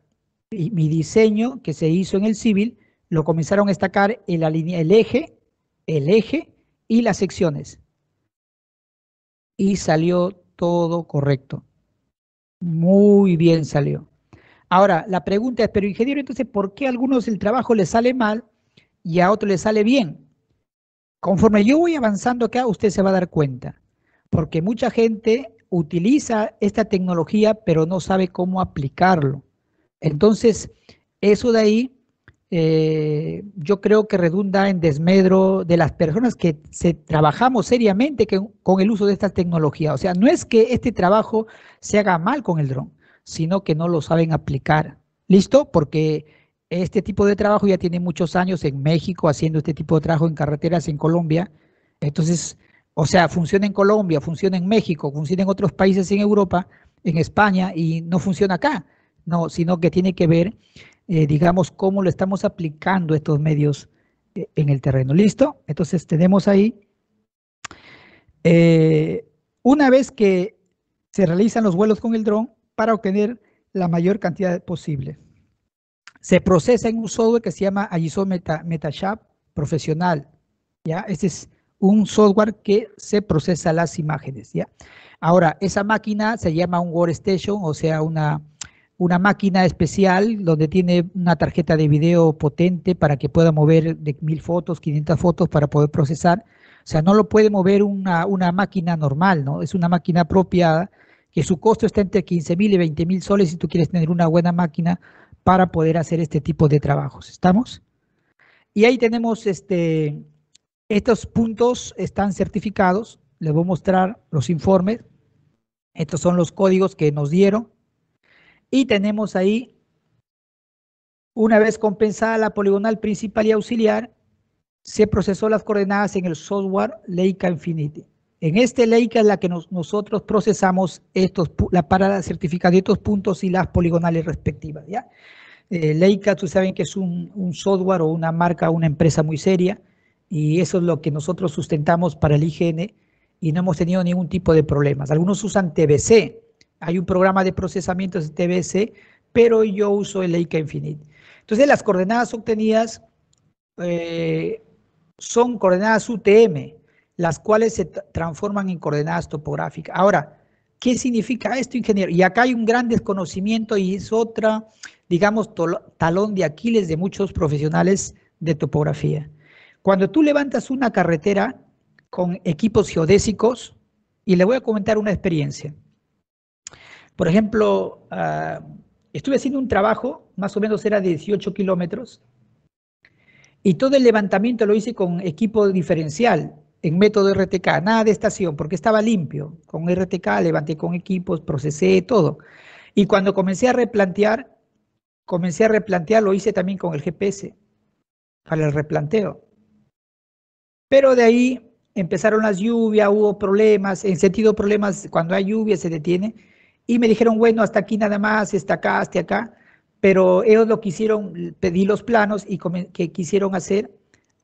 y mi diseño que se hizo en el civil, lo comenzaron a destacar en la línea, el eje y las secciones. Y salió todo correcto. Muy bien salió. Ahora, la pregunta es, pero ingeniero, entonces, ¿por qué a algunos el trabajo les sale mal y a otros les sale bien? Conforme yo voy avanzando acá, usted se va a dar cuenta, porque mucha gente utiliza esta tecnología, pero no sabe cómo aplicarlo. Entonces, eso de ahí, yo creo que redunda en desmedro de las personas que trabajamos seriamente con el uso de esta tecnología. O sea, no es que este trabajo se haga mal con el dron, sino que no lo saben aplicar. ¿Listo? Porque este tipo de trabajo ya tiene muchos años en México, haciendo este tipo de trabajo en carreteras en Colombia. Entonces, o sea, funciona en Colombia, funciona en México, funciona en otros países en Europa, en España, y no funciona acá. No, sino que tiene que ver, digamos, cómo lo estamos aplicando estos medios en el terreno. ¿Listo? Entonces tenemos ahí, una vez que se realizan los vuelos con el dron para obtener la mayor cantidad posible, se procesa en un software que se llama Agiso Metashop Profesional. ¿Ya? Este es un software que se procesa las imágenes. ¿Ya? Ahora, esa máquina se llama un workstation, o sea, una máquina especial donde tiene una tarjeta de video potente para que pueda mover de 1000 fotos, 500 fotos para poder procesar. O sea, no lo puede mover una máquina normal, ¿no? Es una máquina apropiada que su costo está entre 15.000 y 20.000 soles si tú quieres tener una buena máquina para poder hacer este tipo de trabajos. ¿Estamos? Y ahí tenemos estos puntos están certificados. Les voy a mostrar los informes. Estos son los códigos que nos dieron. Y tenemos ahí, una vez compensada la poligonal principal y auxiliar, se procesó las coordenadas en el software Leica Infinity. En este Leica es la que nosotros procesamos para la certificación de estos puntos y las poligonales respectivas. ¿Ya? Leica, tú saben que es un software o una marca, una empresa muy seria, y eso es lo que nosotros sustentamos para el IGN y no hemos tenido ningún tipo de problemas. Algunos usan TBC, hay un programa de procesamiento de TBC, pero yo uso el Leica Infinite. Entonces las coordenadas obtenidas son coordenadas UTM, las cuales se transforman en coordenadas topográficas. Ahora, ¿qué significa esto, ingeniero? Y acá hay un gran desconocimiento y es otra, digamos, talón de Aquiles de muchos profesionales de topografía. Cuando tú levantas una carretera con equipos geodésicos, y le voy a comentar una experiencia. Por ejemplo, estuve haciendo un trabajo, más o menos era de 18 kilómetros, y todo el levantamiento lo hice con equipo diferencial, en método RTK, nada de estación, porque estaba limpio. Con RTK levanté con equipos, procesé todo. Y cuando comencé a replantear, lo hice también con el GPS, para el replanteo. Pero de ahí empezaron las lluvias, hubo problemas, en sentido problemas, cuando hay lluvia se detiene, y me dijeron, bueno, hasta aquí nada más, hasta acá, pero ellos lo quisieron, pedí los planos y que quisieron hacer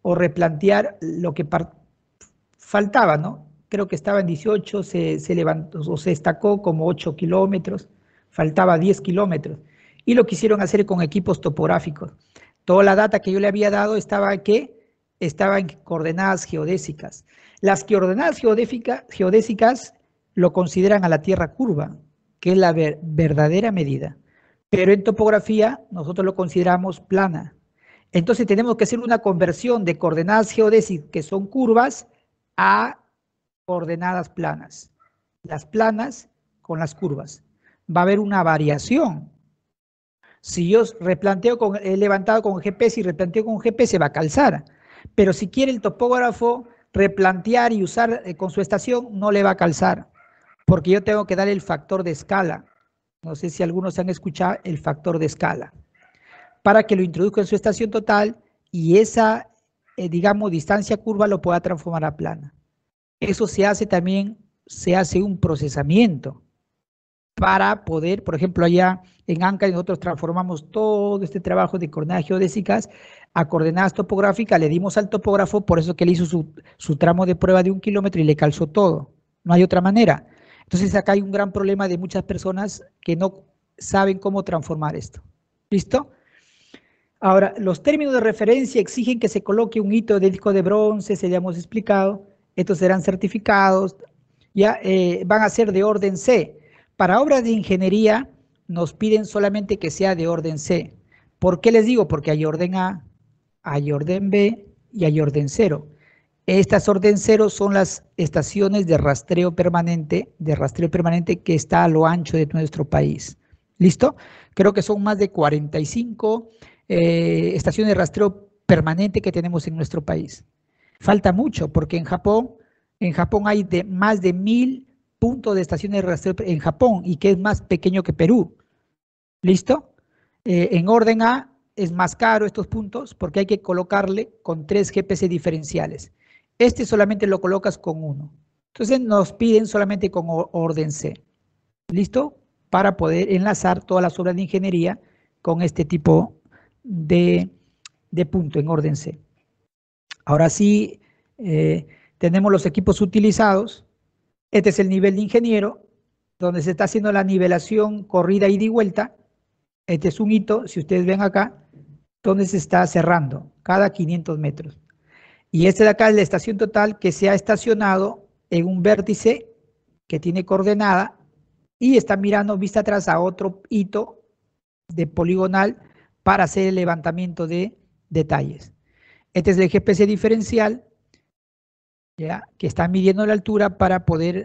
o replantear lo que faltaba, ¿no? Creo que estaba en 18, se levantó o se destacó como 8 kilómetros, faltaba 10 kilómetros, y lo quisieron hacer con equipos topográficos. Toda la data que yo le había dado estaba en coordenadas geodésicas. Las coordenadas geodésicas lo consideran a la tierra curva, que es la verdadera medida. Pero en topografía nosotros lo consideramos plana. Entonces tenemos que hacer una conversión de coordenadas geodésicas que son curvas a coordenadas planas. Las planas con las curvas. Va a haber una variación. Si yo he levantado con GPS y replanteo con GPS, va a calzar. Pero si quiere el topógrafo replantear y usar con su estación, no le va a calzar. porque yo tengo que dar el factor de escala. No sé si algunos han escuchado el factor de escala, para que lo introduzca en su estación total y esa, digamos, distancia curva lo pueda transformar a plana. Eso se hace también, se hace un procesamiento para poder, por ejemplo, allá en ANCA nosotros transformamos todo este trabajo de coordenadas geodésicas a coordenadas topográficas, le dimos al topógrafo, por eso que él hizo su tramo de prueba de 1 kilómetro y le calzó todo. No hay otra manera. Entonces acá hay un gran problema de muchas personas que no saben cómo transformar esto. ¿Listo? Ahora, los términos de referencia exigen que se coloque un hito de disco de bronce, se ya hemos explicado. Estos serán certificados, ya van a ser de orden C. Para obras de ingeniería nos piden solamente que sea de orden C. ¿Por qué les digo? Porque hay orden A, hay orden B y hay orden 0. Estas orden 0 son las estaciones de rastreo permanente que está a lo ancho de nuestro país. ¿Listo? Creo que son más de 45 estaciones de rastreo permanente que tenemos en nuestro país. Falta mucho porque en Japón hay más de 1000 puntos de estaciones de rastreo en Japón y que es más pequeño que Perú. ¿Listo? En orden A es más caro estos puntos porque hay que colocarle con 3 GPS diferenciales. Este solamente lo colocas con 1. Entonces nos piden solamente con orden C. ¿Listo? Para poder enlazar todas las obras de ingeniería con este tipo de punto en orden C. Ahora sí, tenemos los equipos utilizados. Este es el nivel de ingeniero, donde se está haciendo la nivelación corrida ida y vuelta. Este es un hito, si ustedes ven acá, donde se está cerrando cada 500 metros. Y este de acá es la estación total que se ha estacionado en un vértice que tiene coordenada y está mirando vista atrás a otro hito de poligonal para hacer el levantamiento de detalles. Este es el GPS diferencial, ¿ya? Que está midiendo la altura para poder,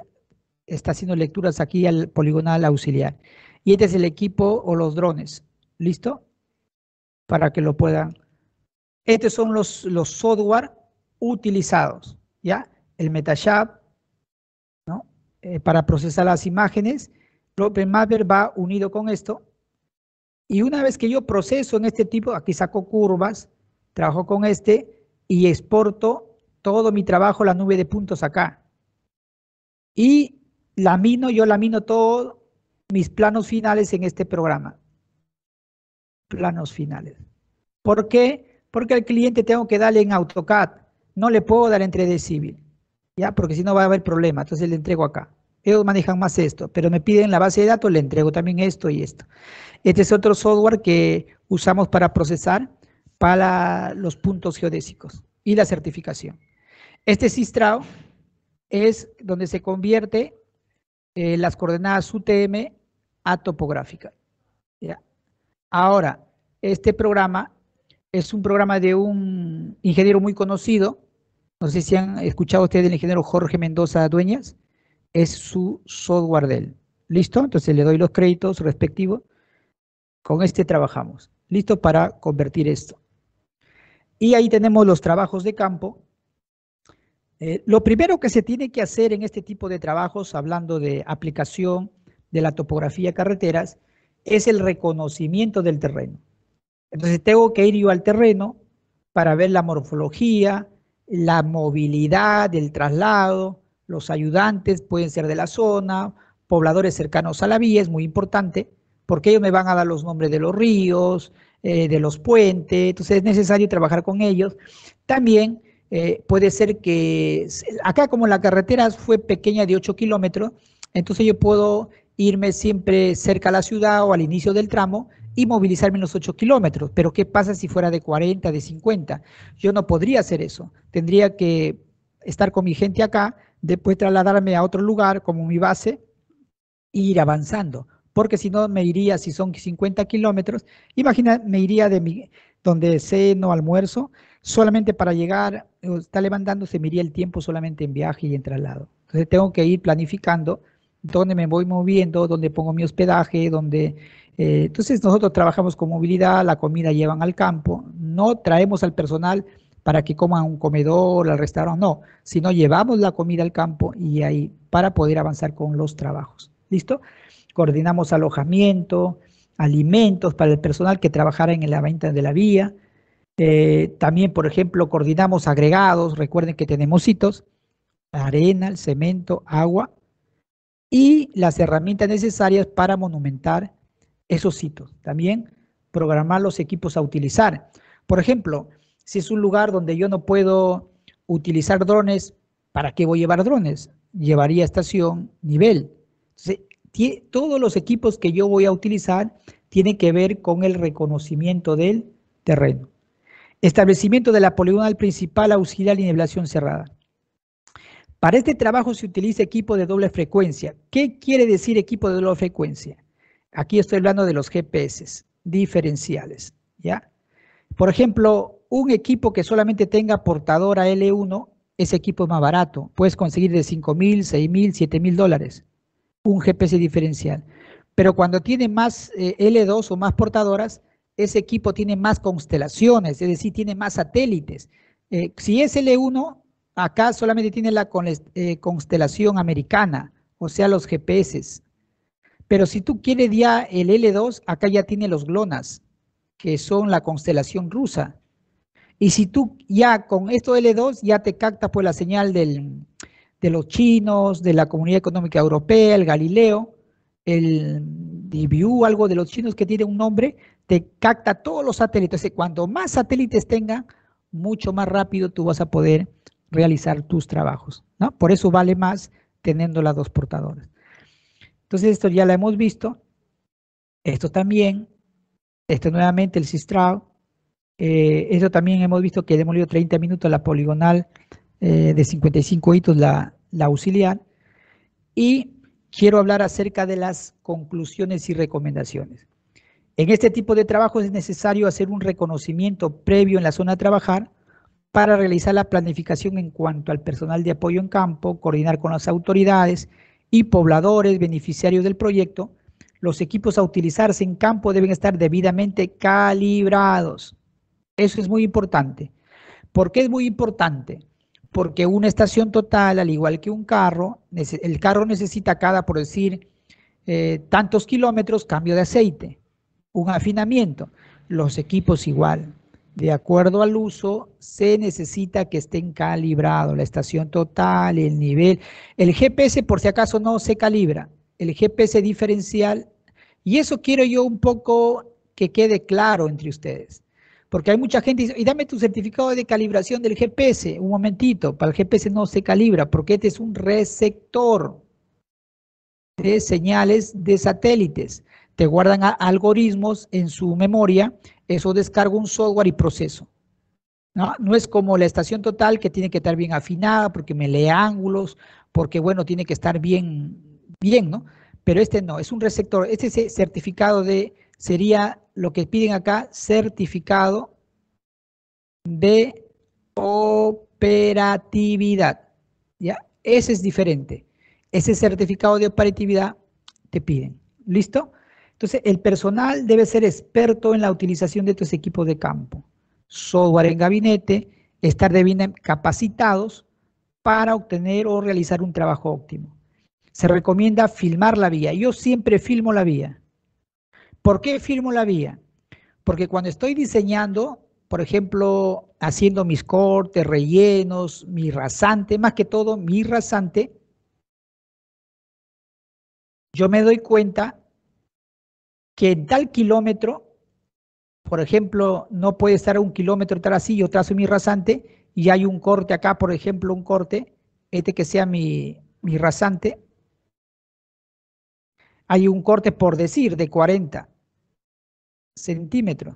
está haciendo lecturas aquí al poligonal auxiliar. Y este es el equipo o los drones, ¿listo? Para que lo puedan. Estos son los software utilizados, ¿ya? El Metashab, ¿no? Para procesar las imágenes. OpenMapper va unido con esto. Y una vez que yo proceso en este tipo, aquí saco curvas, trabajo con este y exporto todo mi trabajo a la nube de puntos acá. Y yo lamino todos mis planos finales en este programa. Planos finales. ¿Por qué? Porque al cliente tengo que darle en AutoCAD. No le puedo dar en 3D Civil, ¿ya? Porque si no va a haber problema. Entonces le entrego acá. Ellos manejan más esto, pero me piden la base de datos, le entrego también esto y esto. Este es otro software que usamos para procesar para los puntos geodésicos y la certificación. Este SISTRAO es donde se convierte las coordenadas UTM a topográfica. ¿Ya? Ahora, este programa es un programa de un ingeniero muy conocido. No sé si han escuchado ustedes del ingeniero Jorge Mendoza Dueñas. Es su software de él. ¿Listo? Entonces le doy los créditos respectivos. Con este trabajamos. Listo para convertir esto. Y ahí tenemos los trabajos de campo. Lo primero que se tiene que hacer en este tipo de trabajos, hablando de aplicación de la topografía de carreteras, es el reconocimiento del terreno. Entonces tengo que ir yo al terreno para ver la morfología, la movilidad del traslado, los ayudantes pueden ser de la zona, pobladores cercanos a la vía, es muy importante, porque ellos me van a dar los nombres de los ríos, de los puentes, entonces es necesario trabajar con ellos. También puede ser que, acá como la carretera fue pequeña de 8 kilómetros, entonces yo puedo irme siempre cerca a la ciudad o al inicio del tramo y movilizarme en los 8 kilómetros. Pero ¿qué pasa si fuera de 40, de 50? Yo no podría hacer eso. Tendría que estar con mi gente acá, después trasladarme a otro lugar como mi base e ir avanzando. Porque si no me iría, si son 50 kilómetros, imagina, me iría de donde ceno, almuerzo, solamente para llegar, está levantándose, me iría el tiempo solamente en viaje y en traslado. Entonces tengo que ir planificando dónde me voy moviendo, dónde pongo mi hospedaje, dónde... entonces nosotros trabajamos con movilidad, la comida llevan al campo, no traemos al personal para que coman un comedor, al restaurante, no, sino llevamos la comida al campo y ahí para poder avanzar con los trabajos. ¿Listo? Coordinamos alojamiento, alimentos para el personal que trabajara en la venta de la vía. También, por ejemplo, coordinamos agregados, recuerden que tenemos hitos, arena, el cemento, agua y las herramientas necesarias para monumentar esos sitios. También programar los equipos a utilizar. Por ejemplo, si es un lugar donde yo no puedo utilizar drones, ¿para qué voy a llevar drones? Llevaría estación, nivel. Entonces, todos los equipos que yo voy a utilizar tienen que ver con el reconocimiento del terreno. Establecimiento de la poligonal principal auxiliar y nivelación cerrada. Para este trabajo se utiliza equipo de doble frecuencia. ¿Qué quiere decir equipo de doble frecuencia? Aquí estoy hablando de los GPS diferenciales, ¿ya? Por ejemplo, un equipo que solamente tenga portadora L1, ese equipo es más barato. Puedes conseguir de $5,000, $6,000, $7,000 un GPS diferencial. Pero cuando tiene más L2 o más portadoras, ese equipo tiene más constelaciones, es decir, tiene más satélites. Si es L1, acá solamente tiene la constelación americana, o sea, los GPS. Pero si tú quieres ya el L2, acá ya tiene los GLONASS, que son la constelación rusa. Y si tú ya con esto L2 ya te capta pues la señal de los chinos, de la Comunidad Económica Europea, el Galileo, el DBU, algo de los chinos que tiene un nombre, te capta todos los satélites. Entonces, cuanto más satélites tengan, mucho más rápido tú vas a poder realizar tus trabajos, ¿no? Por eso vale más teniendo las dos portadoras. Entonces, esto ya lo hemos visto. Esto también, esto nuevamente el Sistrao. Esto también hemos visto que demolió 30 minutos la poligonal de 55 hitos, la auxiliar. Y quiero hablar acerca de las conclusiones y recomendaciones. En este tipo de trabajo es necesario hacer un reconocimiento previo en la zona a trabajar para realizar la planificación en cuanto al personal de apoyo en campo, coordinar con las autoridades y pobladores beneficiarios del proyecto. Los equipos a utilizarse en campo deben estar debidamente calibrados. Eso es muy importante. ¿Por qué es muy importante? Porque una estación total, al igual que un carro, el carro necesita cada, por decir, tantos kilómetros, cambio de aceite, un afinamiento. Los equipos igual. De acuerdo al uso, se necesita que estén calibrados, la estación total, el nivel. El GPS, por si acaso, no se calibra. El GPS diferencial, y eso quiero yo un poco que quede claro entre ustedes. Porque hay mucha gente que dice, y dame tu certificado de calibración del GPS. Un momentito, para el GPS no se calibra, porque este es un receptor de señales de satélites. Te guardan algoritmos en su memoria, eso descarga un software y proceso. No es como la estación total que tiene que estar bien afinada, porque me lee ángulos, porque bueno, tiene que estar bien, ¿no? Pero este no, es un receptor. Este certificado sería lo que piden acá, certificado de operatividad. ¿Ya? Ese es diferente. Ese certificado de operatividad te piden. ¿Listo? Entonces, el personal debe ser experto en la utilización de estos equipos de campo. Software en gabinete, estar debidamente capacitados para obtener o realizar un trabajo óptimo. Se recomienda filmar la vía. Yo siempre filmo la vía. ¿Por qué filmo la vía? Porque cuando estoy diseñando, por ejemplo, haciendo mis cortes, rellenos, mi rasante, más que todo mi rasante, yo me doy cuenta que en tal kilómetro, por ejemplo, no puede estar a 1 kilómetro tras así, yo trazo mi rasante y hay un corte acá, por ejemplo, un corte, este que sea mi rasante, hay un corte por decir de 40 centímetros.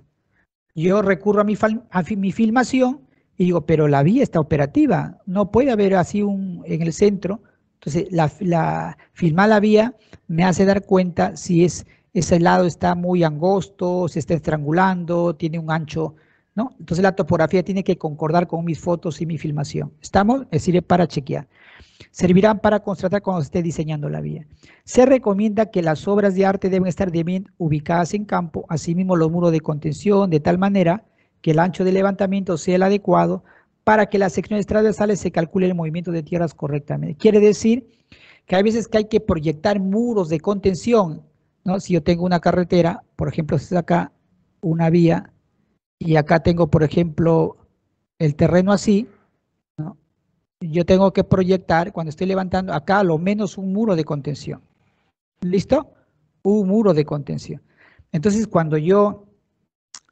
Yo recurro a mi filmación y digo, pero la vía está operativa, no puede haber así en el centro. Entonces, filmar la vía me hace dar cuenta si ese lado está muy angosto, se está estrangulando, tiene un ancho, ¿no? Entonces, la topografía tiene que concordar con mis fotos y mi filmación. ¿Estamos? Es decir, para chequear. Servirán para constatar cuando se esté diseñando la vía. Se recomienda que las obras de arte deben estar bien ubicadas en campo, asimismo los muros de contención, de tal manera que el ancho de levantamiento sea el adecuado para que las secciones transversales se calcule el movimiento de tierras correctamente. Quiere decir que hay veces que hay que proyectar muros de contención, ¿no? Si yo tengo una carretera, por ejemplo, si es acá una vía y acá tengo, por ejemplo, el terreno así, ¿no? Yo tengo que proyectar, cuando estoy levantando acá, a lo menos un muro de contención. ¿Listo? Un muro de contención. Entonces, cuando yo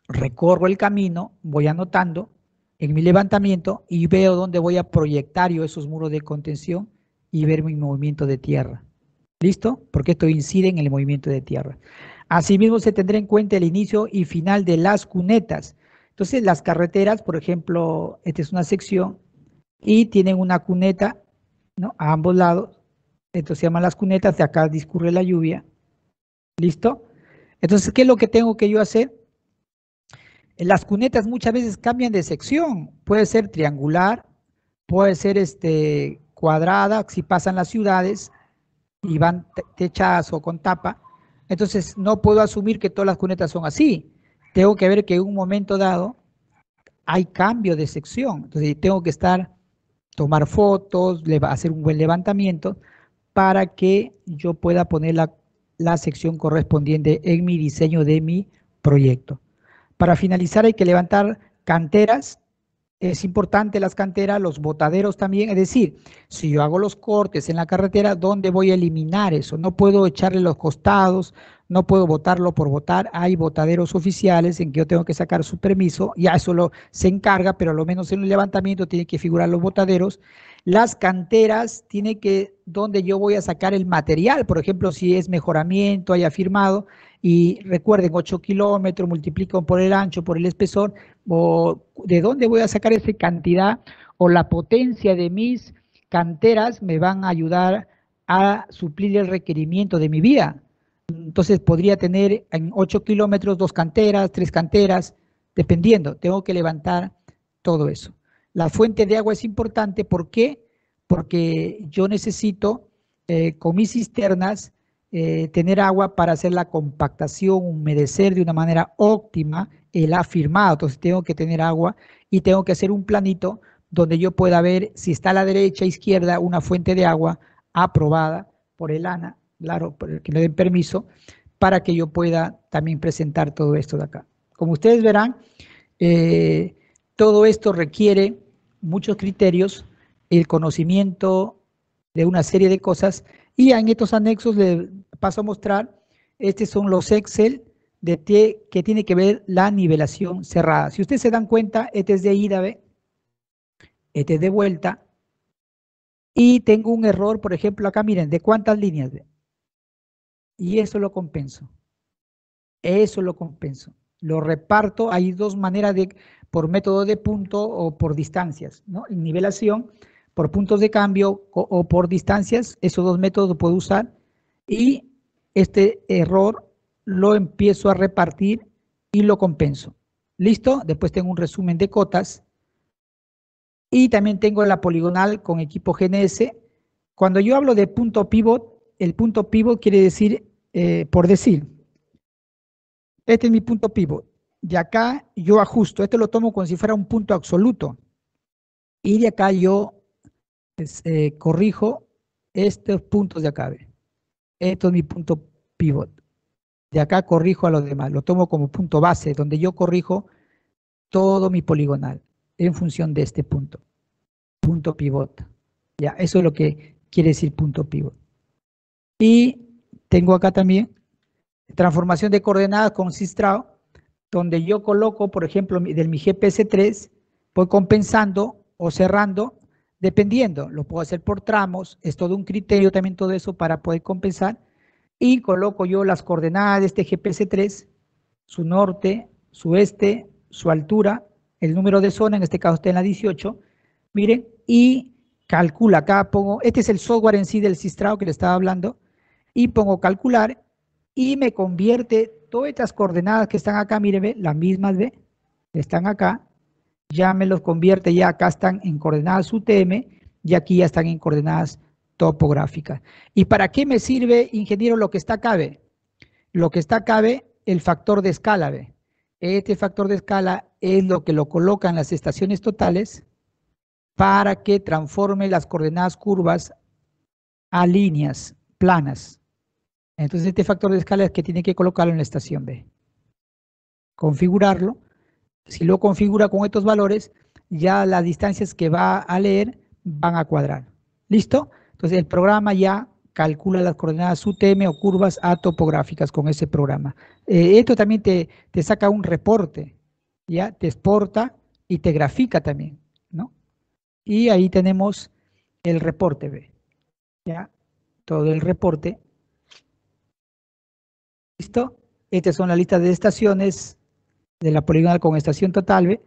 recorro el camino, voy anotando en mi levantamiento y veo dónde voy a proyectar yo esos muros de contención y ver mi movimiento de tierra. ¿Listo? Porque esto incide en el movimiento de tierra. Asimismo, se tendrá en cuenta el inicio y final de las cunetas. Entonces, las carreteras, por ejemplo, esta es una sección y tienen una cuneta, ¿no? A ambos lados. Esto se llaman las cunetas, de acá discurre la lluvia. ¿Listo? Entonces, ¿qué es lo que tengo que yo hacer? Las cunetas muchas veces cambian de sección. Puede ser triangular, puede ser cuadrada, si pasan las ciudades y van techadas o con tapa. Entonces, no puedo asumir que todas las cunetas son así. Tengo que ver que en un momento dado hay cambio de sección. Entonces, tengo que tomar fotos, hacer un buen levantamiento para que yo pueda poner la sección correspondiente en mi diseño de mi proyecto. Para finalizar, hay que levantar canteras. Es importante las canteras, los botaderos también. Es decir, si yo hago los cortes en la carretera, ¿dónde voy a eliminar eso? No puedo echarle los costados, no puedo botarlo por botar. Hay botaderos oficiales en que yo tengo que sacar su permiso. Ya eso se encarga, pero a lo menos en el levantamiento tiene que figurar los botaderos. Las canteras tiene que, donde yo voy a sacar el material. Por ejemplo, si es mejoramiento, haya firmado. Y recuerden, 8 kilómetros, multiplico por el ancho, por el espesor, o de dónde voy a sacar esa cantidad o la potencia de mis canteras me van a ayudar a suplir el requerimiento de mi vía. Entonces podría tener en 8 kilómetros 2 canteras, 3 canteras, dependiendo, tengo que levantar todo eso. La fuente de agua es importante, ¿por qué? Porque yo necesito con mis cisternas tener agua para hacer la compactación, humedecer de una manera óptima el afirmado. Entonces tengo que tener agua y tengo que hacer un planito donde yo pueda ver si está a la derecha, izquierda, una fuente de agua aprobada por el ANA, claro, por el que me den permiso, para que yo pueda también presentar todo esto de acá. Como ustedes verán, todo esto requiere muchos criterios, el conocimiento de una serie de cosas, y en estos anexos les paso a mostrar, estos son los Excel que tiene que ver la nivelación cerrada. Si ustedes se dan cuenta, este es de ida, ¿ve? Este es de vuelta, y tengo un error, por ejemplo, acá miren, ¿de cuántas líneas? ¿Ve? Y eso lo compenso. Eso lo compenso. Lo reparto, hay dos maneras por método de punto o por distancias, ¿no? En nivelación, por puntos de cambio o por distancias, esos dos métodos los puedo usar y este error lo empiezo a repartir y lo compenso. ¿Listo? Después tengo un resumen de cotas y también tengo la poligonal con equipo GNS. Cuando yo hablo de punto pivot, el punto pivot quiere decir, por decir, este es mi punto pivot. De acá yo ajusto, esto lo tomo como si fuera un punto absoluto. Y de acá yo corrijo estos puntos de acá. ¿Ve? Esto es mi punto pivot. De acá corrijo a los demás. Lo tomo como punto base, donde yo corrijo todo mi poligonal en función de este punto. Punto pivot. Ya, eso es lo que quiere decir punto pivot. Y tengo acá también transformación de coordenadas con Systrao, donde yo coloco, por ejemplo, del mi GPS3, voy compensando o cerrando, dependiendo, lo puedo hacer por tramos, es todo un criterio también todo eso para poder compensar, y coloco yo las coordenadas de este GPS3, su norte, su este, su altura, el número de zona, en este caso está en la 18, miren, y calcula, acá pongo, este es el software en sí del Systrao que le estaba hablando, y pongo calcular, y me convierte todas estas coordenadas que están acá, miren, las mismas, ¿ve? Están acá, ya me los convierte, ya acá están en coordenadas UTM, y aquí ya están en coordenadas topográficas. ¿Y para qué me sirve, ingeniero, lo que está acá, ve? Lo que está acá, ve, el factor de escala, ve. Este factor de escala es lo que lo coloca en las estaciones totales, para que transforme las coordenadas curvas a líneas planas. Entonces este factor de escala es que tiene que colocarlo en la estación B. Configurarlo. Si lo configura con estos valores, ya las distancias que va a leer van a cuadrar. ¿Listo? Entonces el programa ya calcula las coordenadas UTM o curvas atopográficas con ese programa. Esto también te saca un reporte, ¿ya? Te exporta y te grafica también, ¿no? Y ahí tenemos el reporte, ¿ve? ¿Ya? Todo el reporte. ¿Listo? Estas son las listas de estaciones de la poligonal con estación total, ¿ve?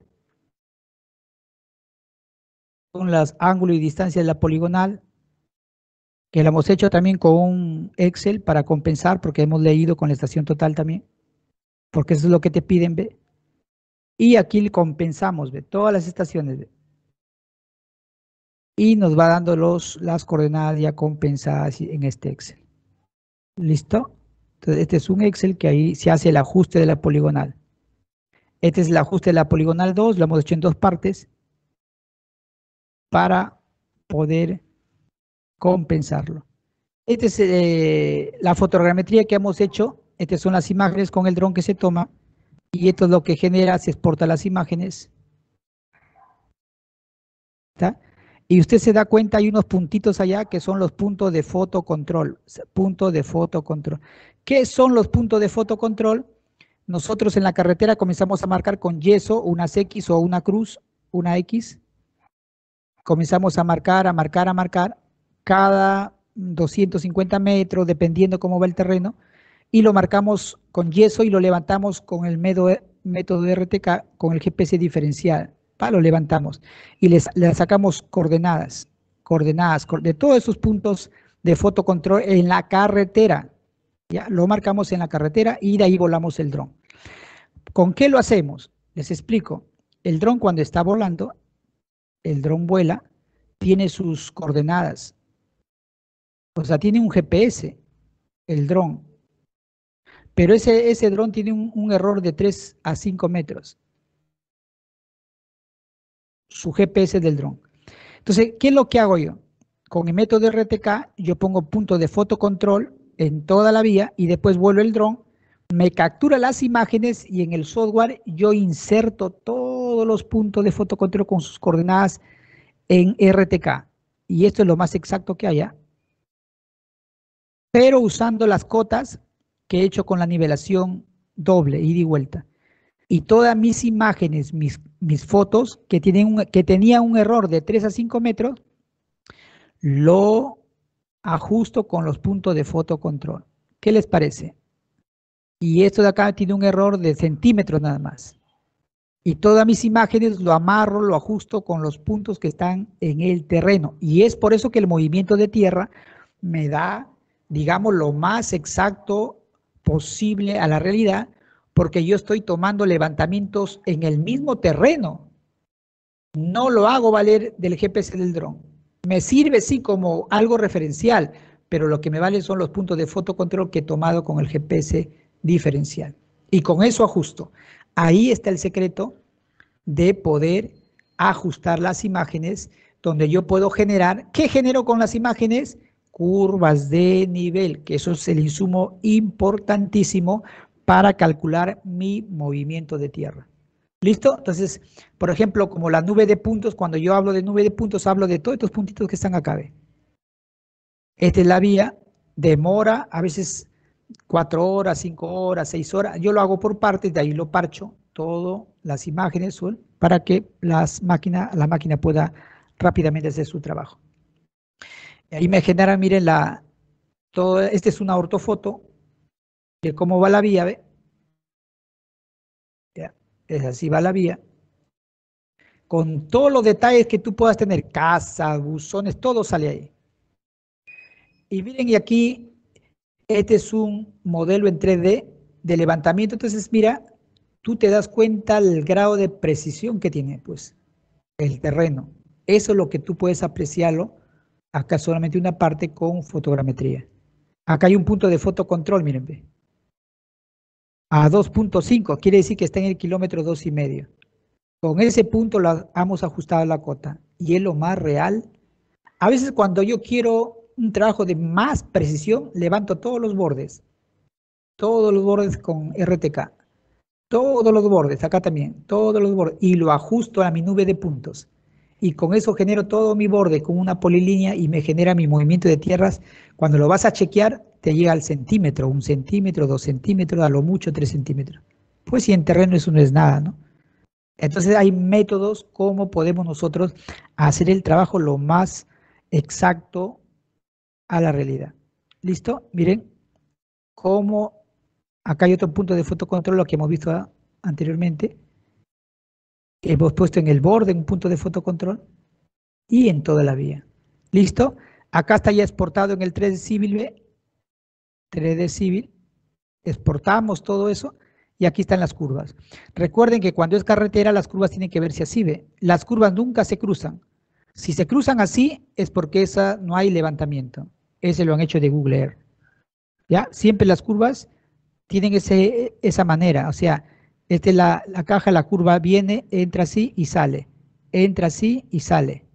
Son los ángulos y distancias de la poligonal, que lo hemos hecho también con un Excel para compensar, porque hemos leído con la estación total también, porque eso es lo que te piden, ¿ve? Y aquí le compensamos, ¿ve? Todas las estaciones, ¿ve? Y nos va dando las coordenadas ya compensadas en este Excel. ¿Listo? Entonces este es un Excel que ahí se hace el ajuste de la poligonal. Este es el ajuste de la poligonal 2, lo hemos hecho en dos partes para poder compensarlo. Esta es la fotogrametría que hemos hecho. Estas son las imágenes con el dron que se toma. Y esto es lo que genera, se exporta las imágenes. ¿Está? Y usted se da cuenta, hay unos puntitos allá que son los puntos de fotocontrol. Puntos de fotocontrol. ¿Qué son los puntos de fotocontrol? Nosotros en la carretera comenzamos a marcar con yeso unas X o una cruz, una X. Comenzamos a marcar, cada 250 metros, dependiendo cómo va el terreno, y lo marcamos con yeso y lo levantamos con el método de RTK, con el GPS diferencial. Lo levantamos y le sacamos coordenadas de todos esos puntos de fotocontrol en la carretera. Ya lo marcamos en la carretera y de ahí volamos el dron. ¿Con qué lo hacemos? Les explico. El dron cuando está volando, el dron vuela, tiene sus coordenadas. O sea, tiene un GPS, el dron. Pero ese dron tiene un error de 3 a 5 metros. Su GPS del dron. Entonces, ¿qué es lo que hago yo? Con el método RTK, yo pongo puntos de fotocontrol en toda la vía y después vuelo el dron, me captura las imágenes y en el software yo inserto todos los puntos de fotocontrol con sus coordenadas en RTK. Y esto es lo más exacto que haya. Pero usando las cotas que he hecho con la nivelación doble, ida y vuelta. Y todas mis imágenes, mis fotos que tenían un error de 3 a 5 metros, lo ajusto con los puntos de fotocontrol. ¿Qué les parece? Y esto de acá tiene un error de centímetros nada más. Y todas mis imágenes lo amarro, lo ajusto con los puntos que están en el terreno. Y es por eso que el movimiento de tierra me da, digamos, lo más exacto posible a la realidad, porque yo estoy tomando levantamientos en el mismo terreno. No lo hago valer del GPS del dron. Me sirve sí como algo referencial, pero lo que me vale son los puntos de fotocontrol que he tomado con el GPS diferencial. Y con eso ajusto. Ahí está el secreto de poder ajustar las imágenes, donde yo puedo generar, ¿qué genero con las imágenes? Curvas de nivel, que eso es el insumo importantísimo para calcular mi movimiento de tierra. ¿Listo? Entonces, por ejemplo, como la nube de puntos, cuando yo hablo de nube de puntos, hablo de todos estos puntitos que están acá. ¿Ve? Esta es la vía, demora a veces 4 horas, 5 horas, 6 horas. Yo lo hago por partes, de ahí lo parcho, todas las imágenes para que la máquina pueda rápidamente hacer su trabajo. Y ahí me genera, miren, esta es una ortofoto de cómo va la vía, ¿ve? Ya, es así va la vía. Con todos los detalles que tú puedas tener, casas, buzones, todo sale ahí. Y miren, y aquí, este es un modelo en 3D de levantamiento. Entonces, mira, tú te das cuenta el grado de precisión que tiene, pues, el terreno. Eso es lo que tú puedes apreciarlo. Acá solamente una parte con fotogrametría. Acá hay un punto de fotocontrol, miren, ve. A 2.5, quiere decir que está en el kilómetro 2,5. Con ese punto hemos ajustado la cota. y es lo más real. A veces cuando yo quiero un trabajo de más precisión, levanto todos los bordes con RTK, todos los bordes, acá también, todos los bordes, y lo ajusto a mi nube de puntos. Y con eso genero todo mi borde con una polilínea y me genera mi movimiento de tierras. Cuando lo vas a chequear, te llega al centímetro, 1 centímetro, 2 centímetros, a lo mucho 3 centímetros. Pues si en terreno eso no es nada, ¿no? Entonces hay métodos como podemos nosotros hacer el trabajo lo más exacto a la realidad. ¿Listo? Miren cómo acá hay otro punto de fotocontrol, lo que hemos visto anteriormente. Hemos puesto en el borde un punto de fotocontrol y en toda la vía. ¿Listo? Acá está ya exportado en el 3D Civil, 3D Civil. Exportamos todo eso y aquí están las curvas. Recuerden que cuando es carretera las curvas tienen que verse así, ¿ve? Las curvas nunca se cruzan. Si se cruzan así es porque no hay levantamiento. Ese lo han hecho de Google Earth. ¿Ya? Siempre las curvas tienen esa manera. O sea, la caja, la curva viene, entra así y sale. Entra así y sale.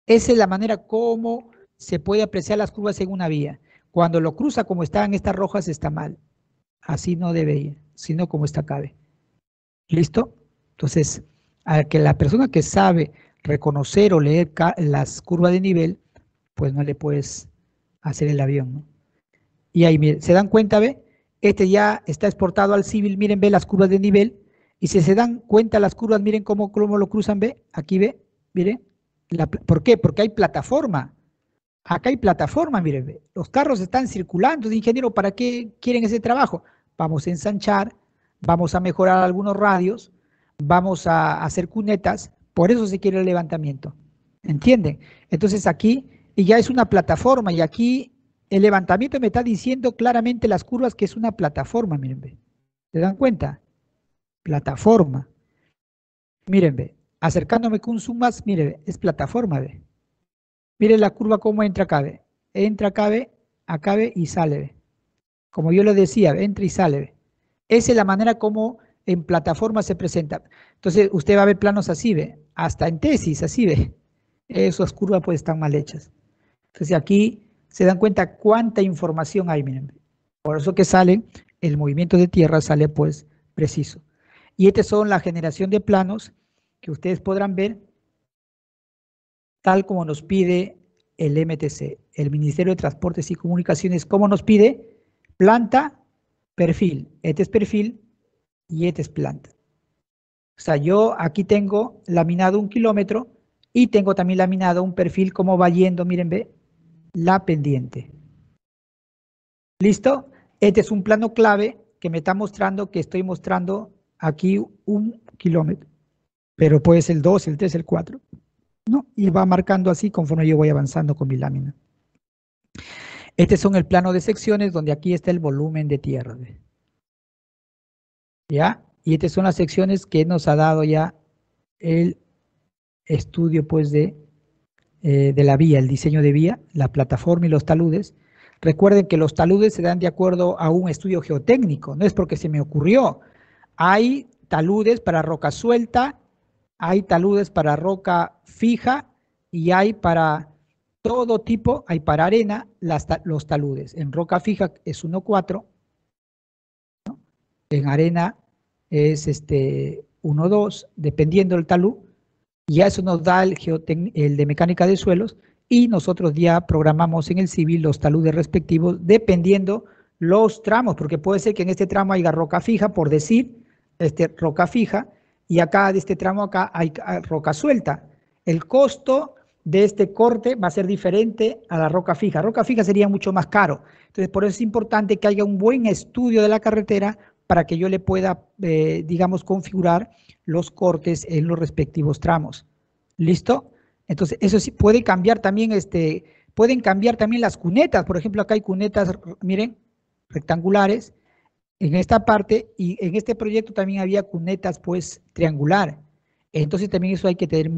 Esa es la manera como se puede apreciar las curvas en una vía. Cuando lo cruza como están estas rojas está mal. Así no debe ir, sino como está cabe. ¿Listo? Entonces, a que la persona que sabe reconocer o leer las curvas de nivel, pues no le puedes hacer el avión, ¿no? Y ahí, miren, ¿se dan cuenta, ve? Este ya está exportado al civil, miren, ve las curvas de nivel. Y si se dan cuenta las curvas, miren cómo lo cruzan, ve, aquí ve, miren. ¿Por qué? Porque hay plataforma. Acá hay plataforma, miren, los carros están circulando. De ingeniero, ¿para qué quieren ese trabajo? Vamos a ensanchar, vamos a mejorar algunos radios, vamos a hacer cunetas, por eso se quiere el levantamiento. ¿Entienden? Entonces aquí, y ya es una plataforma, y aquí el levantamiento me está diciendo claramente las curvas que es una plataforma, miren, ve. ¿Se dan cuenta? Plataforma. Miren, ve, acercándome con un zoom más, miren, ve, es plataforma, ve. Miren la curva cómo entra, cabe. Entra, cabe, acabe y sale, ve. Como yo le decía, entra y sale, ve. Esa es la manera como en plataforma se presenta. Entonces, usted va a ver planos así, ve. Hasta en tesis, así, ve. Esas curvas pues están mal hechas. Entonces, aquí se dan cuenta cuánta información hay, miren. Por eso que sale, el movimiento de tierra sale pues preciso. Y estas son la generación de planos que ustedes podrán ver tal como nos pide el MTC, el Ministerio de Transportes y Comunicaciones. ¿Cómo nos pide? Planta, perfil. Este es perfil y este es planta. O sea, yo aquí tengo laminado 1 kilómetro y tengo también laminado un perfil como va yendo, miren, ve, la pendiente. ¿Listo? Este es un plano clave que me está mostrando que estoy mostrando aquí 1 kilómetro, pero puede ser el 2, el 3, el 4, ¿no? Y va marcando así conforme yo voy avanzando con mi lámina. Este son el plano de secciones donde aquí está el volumen de tierra, ¿ve? ¿Ya? Y estas son las secciones que nos ha dado ya el estudio pues de la vía, el diseño de vía, la plataforma y los taludes. Recuerden que los taludes se dan de acuerdo a un estudio geotécnico, no es porque se me ocurrió. Hay taludes para roca suelta, hay taludes para roca fija y hay para todo tipo, hay para arena los taludes. En roca fija es 1,4, ¿no? En arena es 1,2, dependiendo del talud. Ya eso nos da el de mecánica de suelos y nosotros ya programamos en el civil los taludes respectivos dependiendo los tramos, porque puede ser que en este tramo haya roca fija, por decir, roca fija, y acá de este tramo acá hay roca suelta. El costo de este corte va a ser diferente a la roca fija. Roca fija sería mucho más caro. Entonces, por eso es importante que haya un buen estudio de la carretera para que yo le pueda, digamos, configurar los cortes en los respectivos tramos. ¿Listo? Entonces, eso sí, puede cambiar también, pueden cambiar también las cunetas. Por ejemplo, acá hay cunetas, miren, rectangulares en esta parte, y en este proyecto también había cunetas, pues, triangular. Entonces, también eso hay que tener,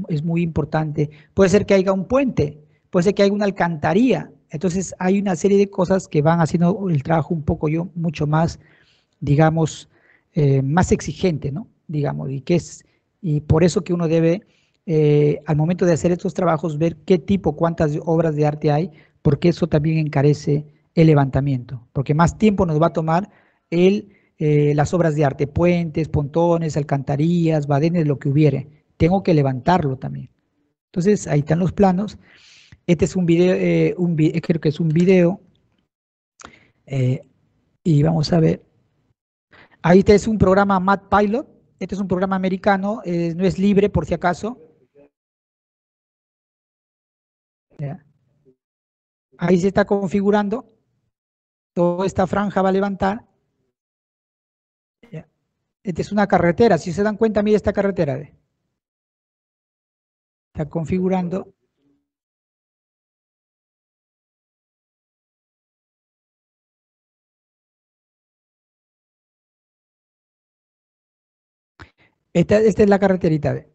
es muy importante. Puede ser que haya un puente, puede ser que haya una alcantarilla. Entonces, hay una serie de cosas que van haciendo el trabajo un poco mucho más, digamos, más exigente, ¿no? Digamos, y por eso que uno debe al momento de hacer estos trabajos, ver qué tipo, cuántas obras de arte hay, porque eso también encarece el levantamiento, porque más tiempo nos va a tomar las obras de arte, puentes, pontones, alcantarillas, badenes, lo que hubiere. Tengo que levantarlo también. Entonces, ahí están los planos. Este es un video, creo que es un video, y vamos a ver. Ahí este es un programa Matpilot. Este es un programa americano, no es libre por si acaso. ¿Ya? Ahí se está configurando. Toda esta franja va a levantar. ¿Ya? Esta es una carretera. Si se dan cuenta, mira esta carretera. ¿Ve? Está configurando. Esta es la carreterita. ¿Ve?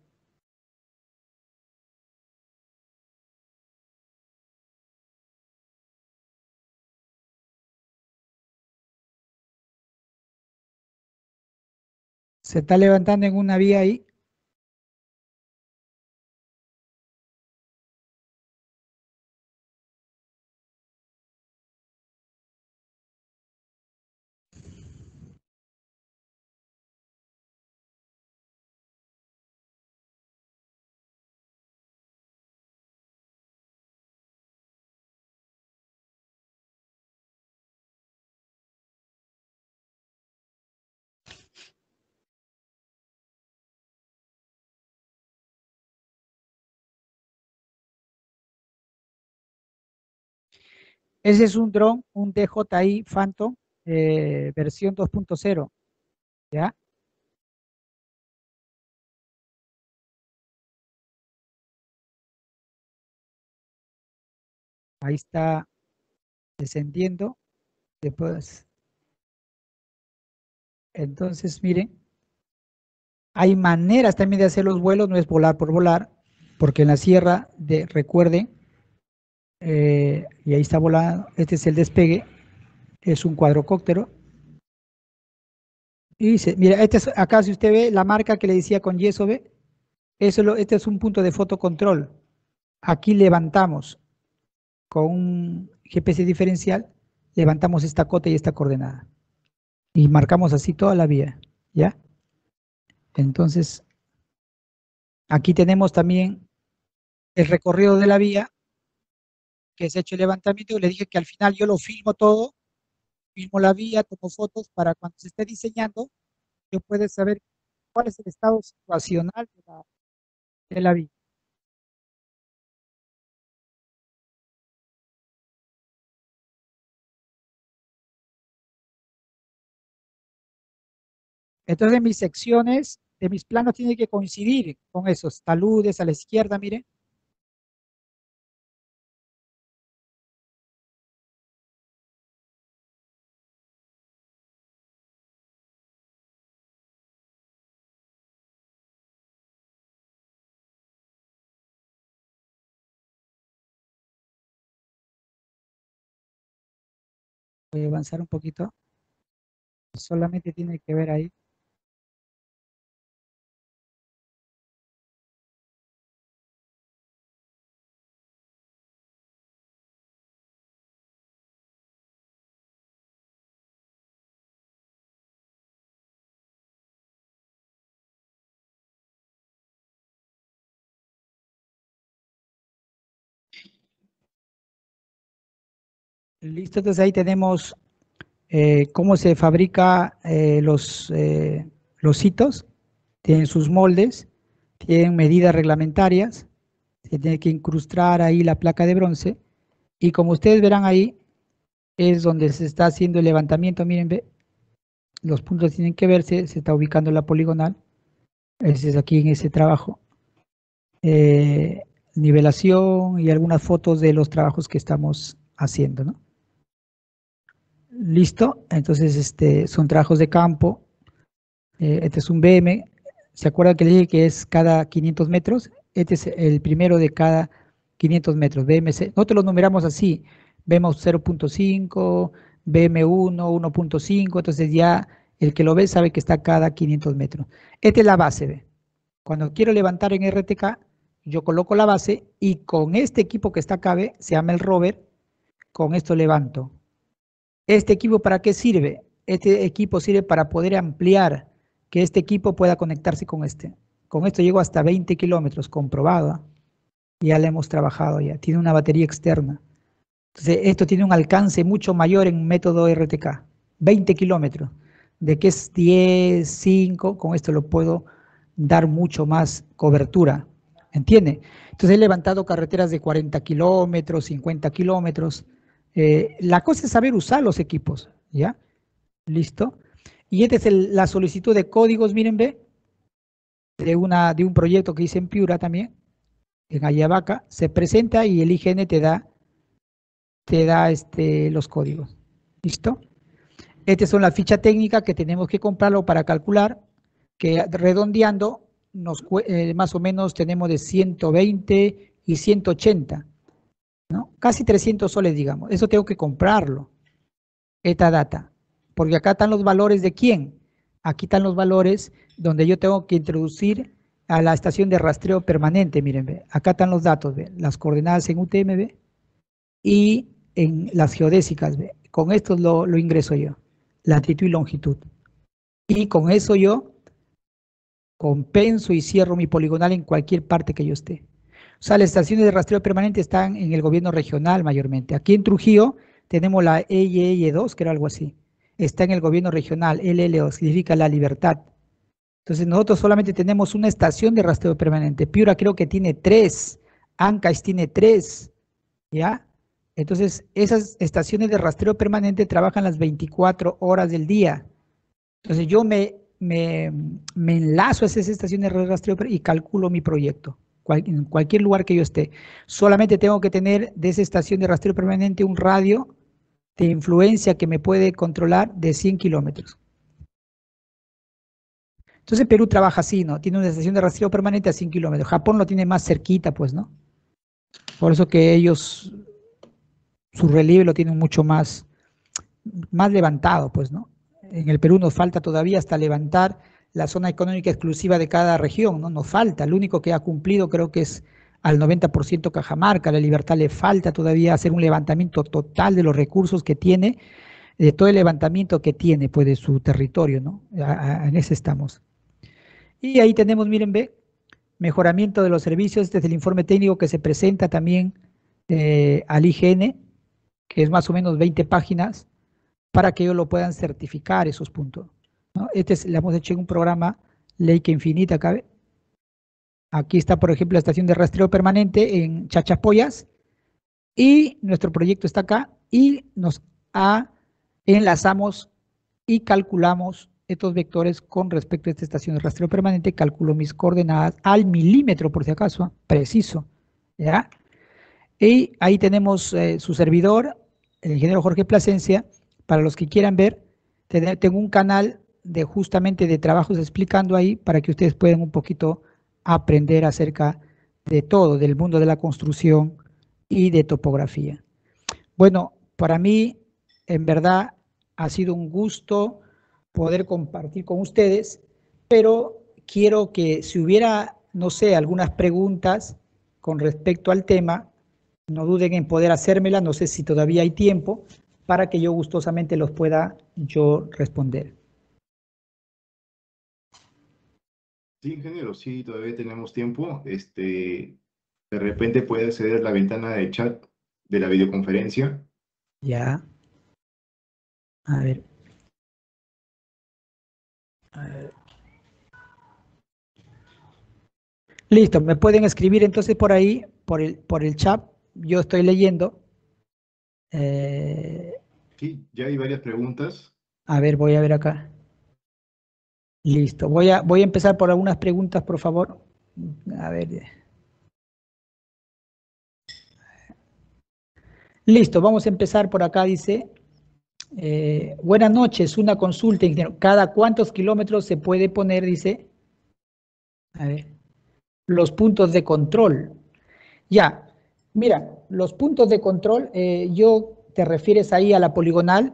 Se está levantando en una vía ahí. Ese es un dron, un DJI Phantom, versión 2.0. ¿Ya? Ahí está descendiendo. Después, entonces, miren, hay maneras también de hacer los vuelos, no es volar por volar, porque en la sierra, recuerden, y ahí está volando, este es el despegue, es un cuadrocóptero. Y dice, mira, acá si usted ve la marca que le decía con yeso, ve, este es un punto de fotocontrol. Aquí levantamos con un GPS diferencial, levantamos esta cota y esta coordenada. Y marcamos así toda la vía, ¿ya? Entonces, aquí tenemos también el recorrido de la vía, que se ha hecho el levantamiento. Le dije que al final yo lo filmo todo, filmo la vía, tomo fotos para cuando se esté diseñando, yo pueda saber cuál es el estado situacional de la vía. Entonces, mis secciones de mis planos tienen que coincidir con esos taludes a la izquierda, miren. Voy a avanzar un poquito. Solamente tiene que ver ahí. Listo, entonces ahí tenemos cómo se fabrica los hitos. Tienen sus moldes, tienen medidas reglamentarias, se tiene que incrustar ahí la placa de bronce, y como ustedes verán ahí, es donde se está haciendo el levantamiento. Miren, ve, los puntos tienen que verse, se está ubicando la poligonal, ese es aquí en ese trabajo. Nivelación y algunas fotos de los trabajos que estamos haciendo, ¿no? Listo, entonces son trabajos de campo. Este es un BM, ¿se acuerdan que le dije que es cada 500 metros? Este es el primero de cada 500 metros, BMC. Nosotros los numeramos así, vemos 0.5, BM1, 1.5, entonces ya el que lo ve sabe que está cada 500 metros. Esta es la base, ¿ve? Cuando quiero levantar en RTK, Yo coloco la base y con este equipo que está acá, ¿ve? Se llama el rover, con esto levanto. ¿Este equipo para qué sirve? Este equipo sirve para poder ampliar, que este equipo pueda conectarse con este. Con esto llego hasta 20 kilómetros, comprobado. Ya le hemos trabajado ya, tiene una batería externa. Entonces, esto tiene un alcance mucho mayor en método RTK, 20 kilómetros. De que es 10, 5, con esto lo puedo dar mucho más cobertura, ¿entiende? Entonces he levantado carreteras de 40 kilómetros, 50 kilómetros. La cosa es saber usar los equipos, ¿ya? ¿Listo? Y esta es la solicitud de códigos, miren, ve, de un proyecto que hice en Piura también, en Ayabaca, se presenta y el IGN te da los códigos. ¿Listo? Estas son las fichas técnicas que tenemos que comprarlo para calcular, que redondeando, más o menos tenemos de 120 y 180, ¿no? Casi 300 soles, digamos. Eso tengo que comprarlo, esta data. Porque acá están los valores de quién. Aquí están los valores donde yo tengo que introducir a la estación de rastreo permanente. Miren, ve. Acá están los datos, ve. Las coordenadas en UTM, y en las geodésicas, ve. Con esto lo ingreso yo, latitud y longitud. Y con eso yo compenso y cierro mi poligonal en cualquier parte que yo esté. O sea, las estaciones de rastreo permanente están en el gobierno regional mayormente. Aquí en Trujillo tenemos la EYE2, que era algo así. Está en el gobierno regional, LL2, significa la libertad. Entonces nosotros solamente tenemos una estación de rastreo permanente. Piura creo que tiene 3, Ancash tiene 3, ¿ya? Entonces esas estaciones de rastreo permanente trabajan las 24 horas del día. Entonces yo me enlazo a esas estaciones de rastreo y calculo mi proyecto, en cualquier lugar que yo esté. Solamente tengo que tener de esa estación de rastreo permanente un radio de influencia que me puede controlar de 100 kilómetros. Entonces Perú trabaja así, ¿no? Tiene una estación de rastreo permanente a 100 kilómetros. Japón lo tiene más cerquita, pues, ¿no? Por eso que ellos, su relieve lo tienen mucho más levantado, pues, ¿no? En el Perú nos falta todavía hasta levantar la zona económica exclusiva de cada región, ¿no? Nos falta, el único que ha cumplido creo que es al 90% Cajamarca. La Libertad le falta todavía hacer un levantamiento total de los recursos que tiene, de todo el levantamiento que tiene, pues, de su territorio, ¿no? En ese estamos. Y ahí tenemos, miren, ve, mejoramiento de los servicios desde el informe técnico que se presenta también al IGN, que es más o menos 20 páginas, para que ellos lo puedan certificar esos puntos, ¿no? Le hemos hecho en un programa Leica Infinita acá. Aquí está, por ejemplo, la estación de rastreo permanente en Chachapoyas y nuestro proyecto está acá y nos enlazamos y calculamos estos vectores con respecto a esta estación de rastreo permanente. Calculo mis coordenadas al milímetro, por si acaso, preciso, ¿ya? Y ahí tenemos su servidor, el ingeniero Jorge Plasencia. Para los que quieran ver, tengo un canal justamente de trabajos explicando ahí para que ustedes puedan un poquito aprender acerca de todo, del mundo de la construcción y de topografía. Bueno, para mí, en verdad, ha sido un gusto poder compartir con ustedes, pero quiero que si hubiera, no sé, algunas preguntas con respecto al tema, no duden en poder hacérmelas, no sé si todavía hay tiempo, para que yo gustosamente los pueda yo responder. Sí, ingeniero, sí, todavía tenemos tiempo. De repente puede acceder a la ventana de chat de la videoconferencia. Ya. A ver. A ver. Listo, me pueden escribir entonces por ahí, por el chat. Yo estoy leyendo. Sí, ya hay varias preguntas. A ver, voy a ver acá. Listo, voy a empezar por algunas preguntas, por favor. A ver. Listo, vamos a empezar por acá, dice. Buenas noches, una consulta, ingeniero. ¿Cada cuántos kilómetros se puede poner, dice? A ver. Los puntos de control. Ya, mira, los puntos de control, te refieres ahí a la poligonal,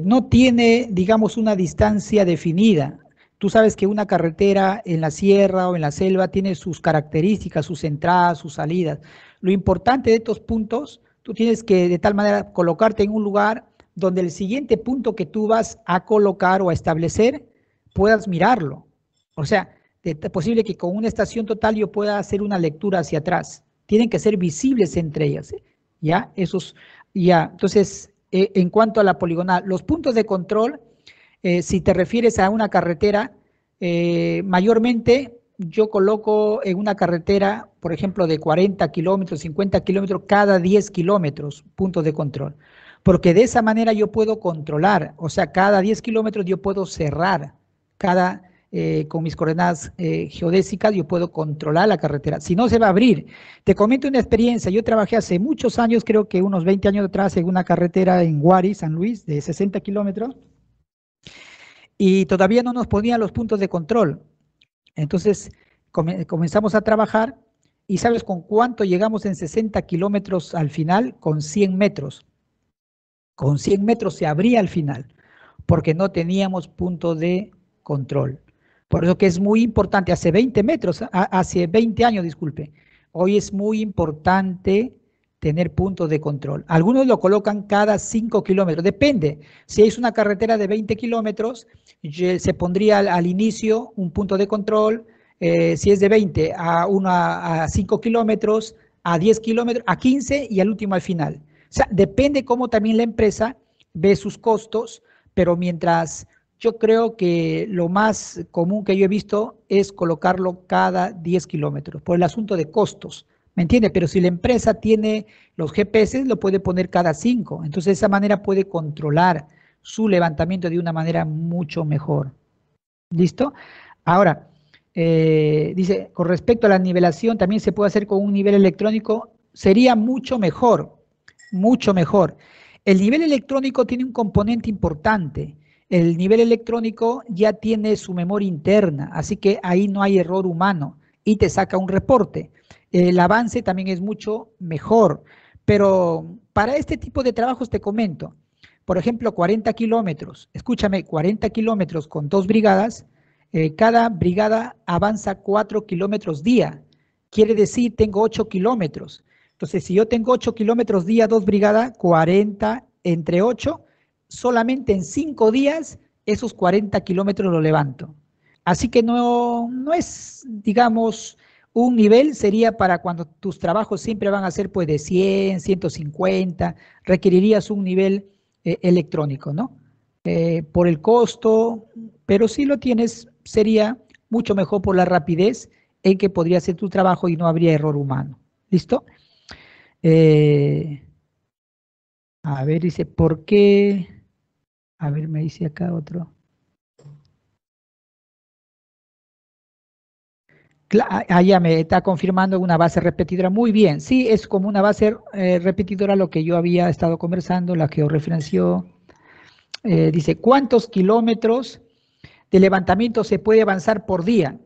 no tiene, digamos, una distancia definida. Tú sabes que una carretera en la sierra o en la selva tiene sus características, sus entradas, sus salidas. Lo importante de estos puntos, tú tienes que de tal manera colocarte en un lugar donde el siguiente punto que tú vas a colocar o a establecer puedas mirarlo. O sea, es posible que con una estación total yo pueda hacer una lectura hacia atrás. Tienen que ser visibles entre ellas. ¿Ya? Esos, ya. Entonces, en cuanto a la poligonal, los puntos de control, si te refieres a una carretera, mayormente yo coloco en una carretera, por ejemplo, de 40 kilómetros, 50 kilómetros, cada 10 kilómetros, puntos de control. Porque de esa manera yo puedo controlar, o sea, cada 10 kilómetros yo puedo cerrar, con mis coordenadas geodésicas yo puedo controlar la carretera. Si no, se va a abrir. Te comento una experiencia. Yo trabajé hace muchos años, creo que unos 20 años atrás, en una carretera en Guari, San Luis, de 60 kilómetros, y todavía no nos ponían los puntos de control. Entonces comenzamos a trabajar y ¿sabes con cuánto llegamos en 60 kilómetros al final? Con 100 metros. Con 100 metros se abría al final, porque no teníamos punto de control. Por eso que es muy importante, hace 20 metros, hace 20 años, disculpe, hoy es muy importante tener puntos de control. Algunos lo colocan cada 5 kilómetros, depende. Si es una carretera de 20 kilómetros, se pondría al inicio un punto de control, si es de 20 a 5 kilómetros, a 10 kilómetros, a 15 y al último al final. O sea, depende cómo también la empresa ve sus costos, pero mientras yo creo que lo más común que yo he visto es colocarlo cada 10 kilómetros por el asunto de costos, ¿me entiende? Pero si la empresa tiene los GPS, lo puede poner cada 5, entonces de esa manera puede controlar su levantamiento de una manera mucho mejor. ¿Listo? Ahora, dice, con respecto a la nivelación, también se puede hacer con un nivel electrónico, sería mucho mejor, mucho mejor. El nivel electrónico tiene un componente importante. El nivel electrónico ya tiene su memoria interna, así que ahí no hay error humano y te saca un reporte. El avance también es mucho mejor, pero para este tipo de trabajos te comento, por ejemplo, 40 kilómetros, escúchame, 40 kilómetros con 2 brigadas, cada brigada avanza 4 kilómetros día, quiere decir tengo 8 kilómetros. Entonces, si yo tengo 8 kilómetros día, 2 brigadas, 40 entre 8, solamente en 5 días esos 40 kilómetros lo levanto. Así que no es, digamos, un nivel, sería para cuando tus trabajos siempre van a ser pues de 100, 150, requerirías un nivel electrónico, ¿no? Por el costo, pero si lo tienes, sería mucho mejor por la rapidez en que podría ser tu trabajo y no habría error humano. ¿Listo? A ver, dice, ¿por qué? A ver, me dice acá otro. Ya me está confirmando una base repetidora. Muy bien, sí, es como una base repetidora lo que yo había estado conversando, la georreferenció. Dice, ¿cuántos kilómetros de levantamiento se puede avanzar por día?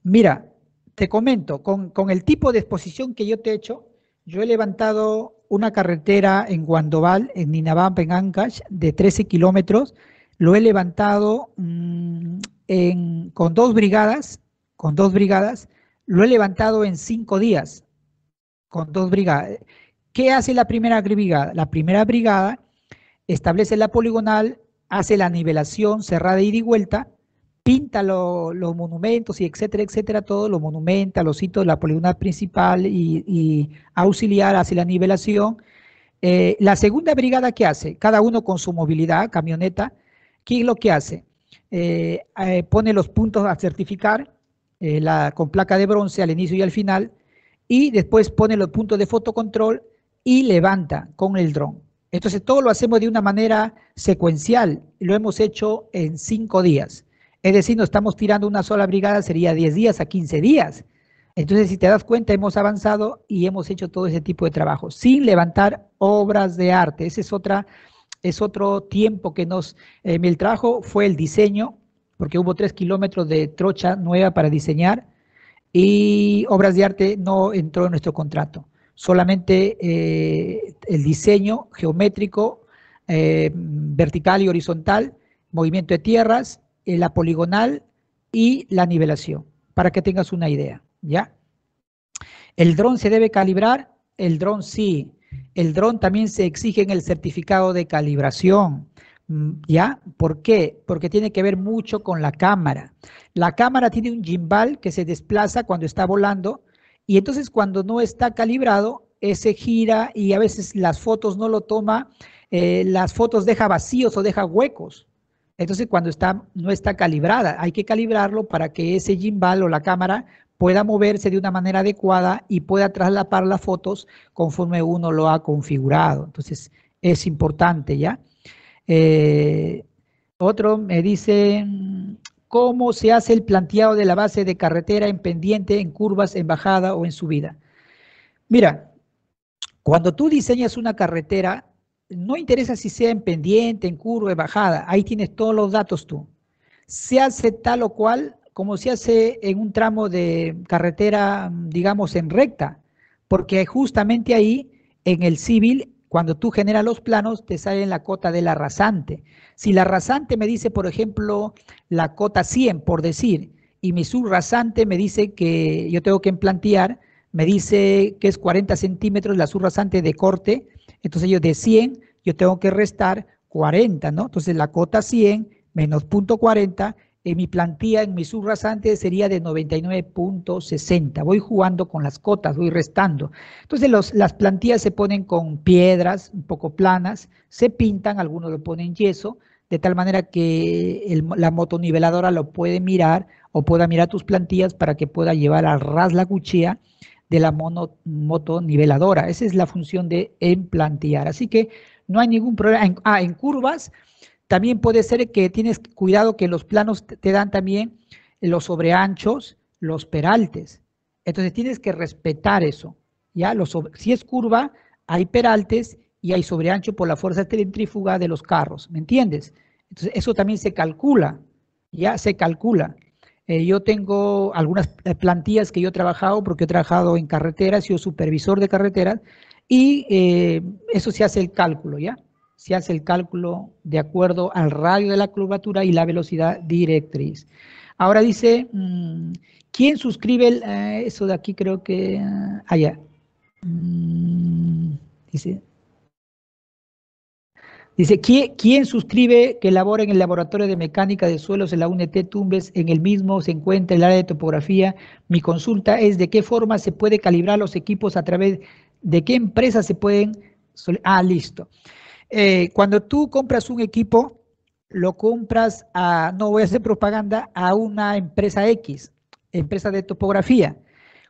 Mira, te comento, con el tipo de exposición que yo te he hecho, yo he levantado una carretera en Guandoval, en Ninabamba, en Ancash, de 13 kilómetros. Lo he levantado con dos brigadas, lo he levantado en 5 días, con 2 brigadas. ¿Qué hace la primera brigada? La primera brigada establece la poligonal, hace la nivelación cerrada ida y vuelta, pinta los monumentos y etcétera, etcétera, todo lo monumenta, los hitos, la poligonal principal y auxiliar hace la nivelación. La segunda brigada, ¿qué hace? Cada uno con su movilidad, camioneta, ¿qué es lo que hace? Pone los puntos a certificar con placa de bronce al inicio y al final, y después pone los puntos de fotocontrol y levanta con el dron. Entonces todo lo hacemos de una manera secuencial, lo hemos hecho en 5 días. Es decir, no estamos tirando una sola brigada, sería 10 días a 15 días. Entonces, si te das cuenta, hemos avanzado y hemos hecho todo ese tipo de trabajo sin levantar obras de arte. Ese es otro tiempo que el trabajo fue el diseño, porque hubo 3 kilómetros de trocha nueva para diseñar y obras de arte no entró en nuestro contrato. Solamente el diseño geométrico, vertical y horizontal, movimiento de tierras la poligonal y la nivelación, para que tengas una idea, ¿ya? ¿El dron se debe calibrar? El dron sí. El dron también se exige en el certificado de calibración, ¿ya? ¿Por qué? Porque tiene que ver mucho con la cámara. La cámara tiene un gimbal que se desplaza cuando está volando y entonces cuando no está calibrado, se gira y a veces las fotos no lo toma, las fotos deja vacíos o deja huecos. Entonces cuando no está calibrada, hay que calibrarlo para que ese gimbal o la cámara pueda moverse de una manera adecuada y pueda traslapar las fotos conforme uno lo ha configurado. Entonces, es importante, ¿ya? Otro me dice, ¿cómo se hace el planteado de la base de carretera en pendiente, en curvas, en bajada o en subida? Mira, cuando tú diseñas una carretera, no interesa si sea en pendiente, en curva, en bajada, ahí tienes todos los datos tú. Se hace tal o cual como se hace en un tramo de carretera, digamos, en recta, porque justamente ahí, en el civil, cuando tú generas los planos, te sale la cota de la rasante. Si la rasante me dice, por ejemplo, la cota 100, por decir, y mi subrasante me dice que yo tengo que plantear, me dice que es 40 centímetros la subrasante de corte, entonces yo de 100, yo tengo que restar 40, ¿no? Entonces la cota 100 menos 0.40, en mi plantilla, en mi subrasante sería de 99.60. Voy jugando con las cotas, voy restando. Entonces las plantillas se ponen con piedras un poco planas, se pintan, algunos lo ponen yeso, de tal manera que la motoniveladora lo puede mirar o pueda mirar tus plantillas para que pueda llevar al ras la cuchilla de la motoniveladora. Esa es la función de emplantillar. Así que no hay ningún problema. En curvas también puede ser que tienes cuidado que los planos te dan también los sobreanchos, los peraltes. Entonces tienes que respetar eso. ¿Ya? Si es curva, hay peraltes y hay sobreancho por la fuerza centrífuga de los carros. ¿Me entiendes? Entonces eso también se calcula. Ya se calcula. Yo tengo algunas plantillas que yo he trabajado porque he trabajado en carreteras, he sido supervisor de carreteras y eso se hace el cálculo, ¿ya? Se hace el cálculo de acuerdo al radio de la curvatura y la velocidad directriz. Ahora dice, ¿quién suscribe eso de aquí? Creo que, allá. Dice, ¿quién suscribe que labora en el laboratorio de mecánica de suelos en la UNT Tumbes? En el mismo se encuentra el área de topografía. Mi consulta es de qué forma se puede calibrar los equipos a través de qué empresas se pueden... listo. Cuando tú compras un equipo, lo compras no voy a hacer propaganda, a una empresa X, empresa de topografía.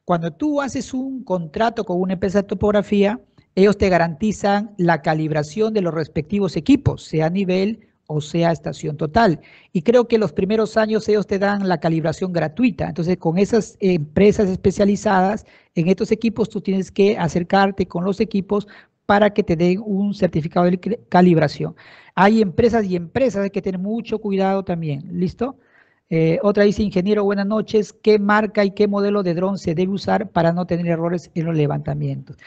Cuando tú haces un contrato con una empresa de topografía, ellos te garantizan la calibración de los respectivos equipos, sea nivel o sea estación total. Y creo que los primeros años ellos te dan la calibración gratuita. Entonces, con esas empresas especializadas en estos equipos, tú tienes que acercarte con los equipos para que te den un certificado de calibración. Hay empresas y empresas, hay que tener mucho cuidado también. ¿Listo? Otra dice, ingeniero, buenas noches. ¿Qué marca y qué modelo de dron se debe usar para no tener errores en los levantamientos?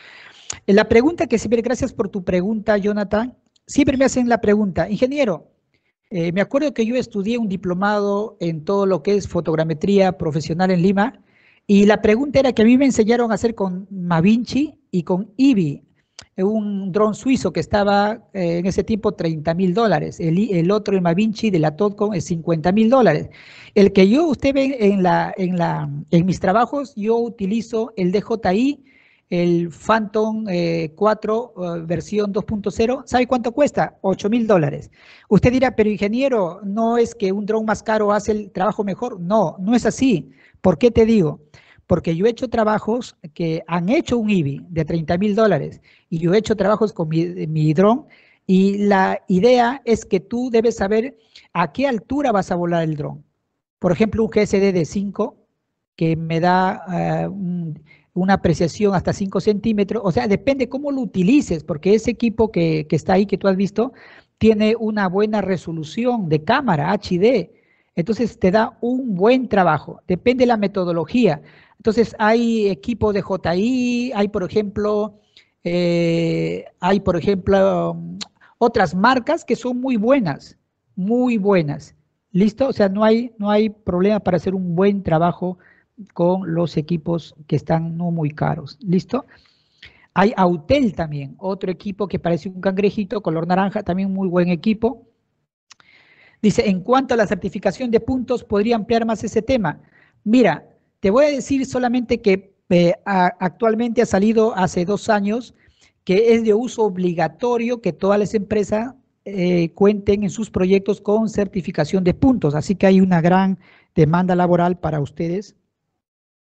La pregunta que siempre, gracias por tu pregunta, Jonathan. Siempre me hacen la pregunta, ingeniero, me acuerdo que yo estudié un diplomado en todo lo que es fotogrametría profesional en Lima y la pregunta era que a mí me enseñaron a hacer con Mavinci y con IBI, un dron suizo que estaba en ese tiempo $30.000. El otro, el Mavinci de la Totcom, es $50.000. El que usted ve en mis trabajos, yo utilizo el DJI, el Phantom 4 versión 2.0. ¿Sabe cuánto cuesta? $8.000. Usted dirá, pero ingeniero, ¿no es que un dron más caro hace el trabajo mejor? No, no es así. ¿Por qué te digo? Porque yo he hecho trabajos que han hecho un IBI de $30.000 y yo he hecho trabajos con mi dron y la idea es que tú debes saber a qué altura vas a volar el dron. Por ejemplo, un GSD de 5 que me da una apreciación hasta 5 centímetros, o sea, depende cómo lo utilices, porque ese equipo que está ahí, que tú has visto, tiene una buena resolución de cámara, HD, entonces te da un buen trabajo, depende de la metodología. Entonces hay equipos de JI, hay por ejemplo, otras marcas que son muy buenas, muy buenas. ¿Listo? O sea, no hay problema para hacer un buen trabajo con los equipos que están no muy caros. ¿Listo? Hay Autel también, otro equipo que parece un cangrejito, color naranja, también muy buen equipo. Dice, en cuanto a la certificación de puntos, ¿podría ampliar más ese tema? Mira, te voy a decir solamente que actualmente ha salido hace 2 años que es de uso obligatorio que todas las empresas cuenten en sus proyectos con certificación de puntos. Así que hay una gran demanda laboral para ustedes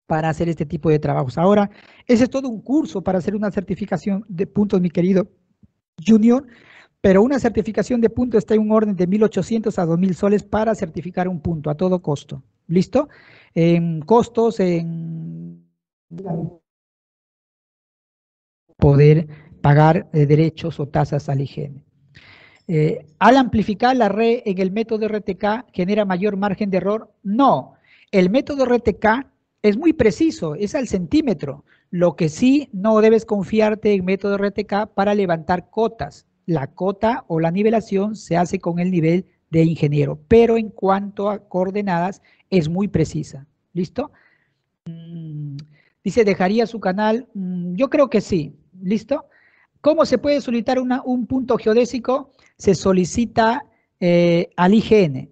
para hacer este tipo de trabajos. Ahora, ese es todo un curso para hacer una certificación de puntos, mi querido Junior, pero una certificación de punto está en un orden de 1.800 a 2.000 soles para certificar un punto a todo costo. ¿Listo? En costos, en poder pagar derechos o tasas al IGN. Al amplificar la red en el método RTK, ¿genera mayor margen de error? No. El método RTK es muy preciso, es al centímetro. Lo que sí no debes confiarte en método RTK para levantar cotas. La cota o la nivelación se hace con el nivel de ingeniero, pero en cuanto a coordenadas es muy precisa. ¿Listo? Dice, ¿dejaría su canal? Yo creo que sí. ¿Listo? ¿Cómo se puede solicitar un punto geodésico? Se solicita al IGN.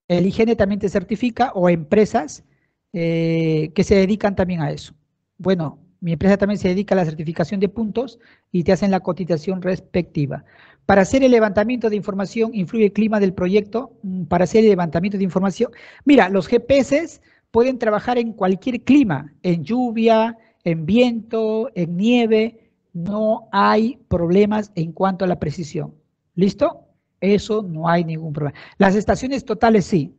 El IGN también te certifica o empresas que se dedican también a eso. Bueno, mi empresa también se dedica a la certificación de puntos y te hacen la cotización respectiva. Para hacer el levantamiento de información, ¿influye el clima del proyecto? Para hacer el levantamiento de información. Mira, los GPS pueden trabajar en cualquier clima, en lluvia, en viento, en nieve. No hay problemas en cuanto a la precisión. ¿Listo? Eso no hay ningún problema. Las estaciones totales sí.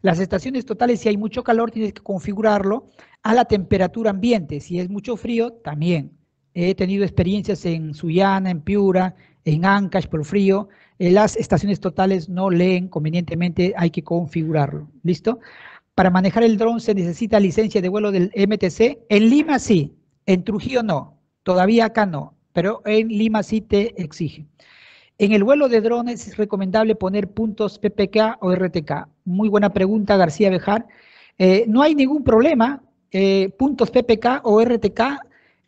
Las estaciones totales, si hay mucho calor, tienes que configurarlo a la temperatura ambiente. Si es mucho frío, también. He tenido experiencias en Sullana, en Piura, en Ancash por frío. Las estaciones totales no leen convenientemente, hay que configurarlo. ¿Listo? Para manejar el dron se necesita licencia de vuelo del MTC. En Lima sí, en Trujillo no. Todavía acá no, pero en Lima sí te exige. En el vuelo de drones es recomendable poner puntos PPK o RTK. Muy buena pregunta, García Bejar. No hay ningún problema. Puntos PPK o RTK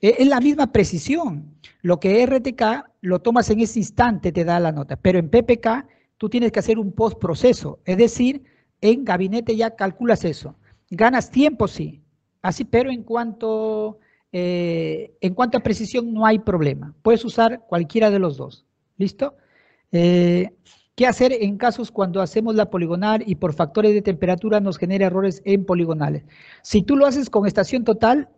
es la misma precisión. Lo que RTK lo tomas en ese instante, te da la nota, pero en PPK tú tienes que hacer un postproceso, es decir, en gabinete ya calculas eso. Ganas tiempo, sí. Así, pero en cuanto a precisión no hay problema. Puedes usar cualquiera de los dos. ¿Listo? ¿Qué hacer en casos cuando hacemos la poligonal y por factores de temperatura nos genera errores en poligonales? Si tú lo haces con estación total,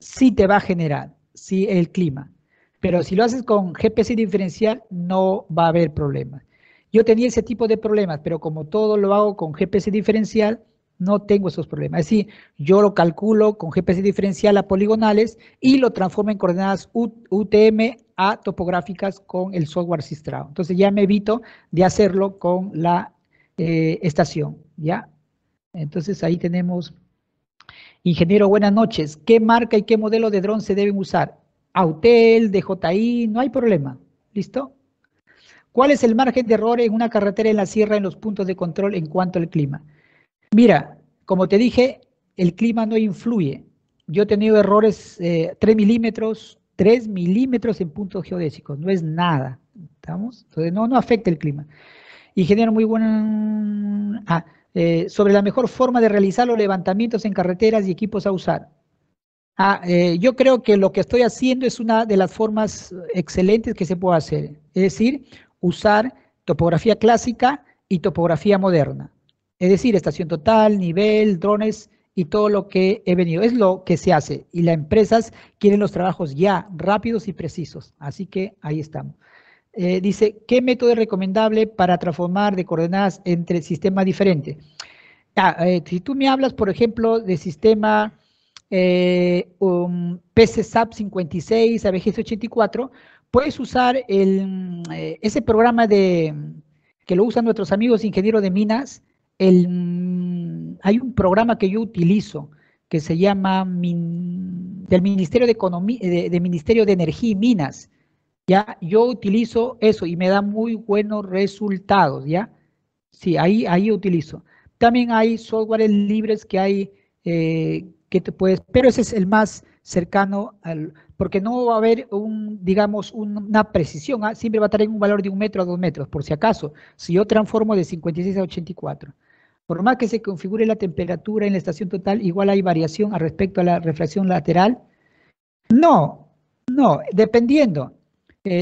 sí te va a generar, sí, el clima. Pero si lo haces con GPS diferencial, no va a haber problemas. Yo tenía ese tipo de problemas, pero como todo lo hago con GPS diferencial, no tengo esos problemas. Es decir, yo lo calculo con GPS diferencial a poligonales y lo transformo en coordenadas UTM a topográficas con el software Sistrao. Entonces ya me evito de hacerlo con la estación, ¿ya? Entonces ahí tenemos. Ingeniero, buenas noches. ¿Qué marca y qué modelo de dron se deben usar? Autel, DJI, no hay problema. ¿Listo? ¿Cuál es el margen de error en una carretera en la sierra en los puntos de control en cuanto al clima? Mira, como te dije, el clima no influye. Yo he tenido errores 3 milímetros en puntos geodésicos, no es nada. ¿Estamos? Entonces no afecta el clima. Ingeniero, muy buena. Sobre la mejor forma de realizar los levantamientos en carreteras y equipos a usar. Yo creo que lo que estoy haciendo es una de las formas excelentes que se puede hacer. Es decir, usar topografía clásica y topografía moderna. Es decir, estación total, nivel, drones y todo lo que he venido. Es lo que se hace. Y las empresas quieren los trabajos ya, rápidos y precisos. Así que ahí estamos. Dice, ¿qué método es recomendable para transformar de coordenadas entre sistemas diferentes? Si tú me hablas, por ejemplo, de sistema PCSAP 56, ABGS 84, puedes usar ese programa que lo usan nuestros amigos ingenieros de minas. Hay un programa que yo utilizo que se llama del Ministerio de Economía, de Ministerio de Energía y Minas. ¿Ya? Yo utilizo eso y me da muy buenos resultados, ¿ya? Sí, ahí utilizo. También hay softwares libres que hay, que te puedes, pero ese es el más cercano al, porque no va a haber digamos, una precisión, ¿ah? Siempre va a estar en un valor de 1 metro a 2 metros, por si acaso. Si yo transformo de 56 a 84, por más que se configure la temperatura en la estación total, igual hay variación al respecto a la refracción lateral. No, no, dependiendo.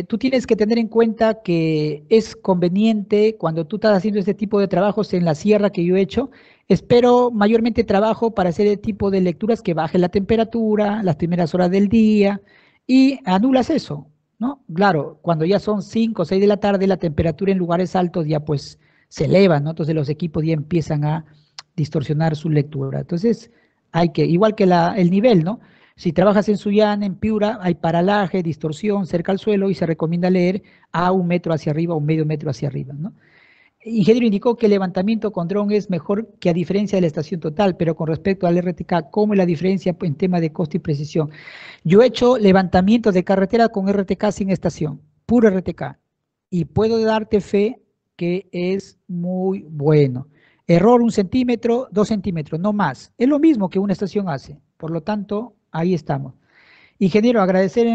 Tú tienes que tener en cuenta que es conveniente cuando tú estás haciendo este tipo de trabajos en la sierra que yo he hecho, espero mayormente trabajo para hacer el tipo de lecturas que baje la temperatura, las primeras horas del día y anulas eso, ¿no? Claro, cuando ya son 5 o 6 de la tarde, la temperatura en lugares altos ya pues se eleva, ¿no? Entonces los equipos ya empiezan a distorsionar su lectura. Entonces hay que, igual que el nivel, ¿no? Si trabajas en Sullana, en Piura, hay paralaje, distorsión cerca al suelo y se recomienda leer a 1 metro hacia arriba o medio metro hacia arriba, ¿no? Ingeniero indicó que el levantamiento con dron es mejor que a diferencia de la estación total, pero con respecto al RTK, ¿cómo es la diferencia en tema de costo y precisión? Yo he hecho levantamientos de carretera con RTK sin estación, puro RTK, y puedo darte fe que es muy bueno. Error 1 centímetro, 2 centímetros, no más. Es lo mismo que una estación hace. Por lo tanto, ahí estamos. Ingeniero, agradecer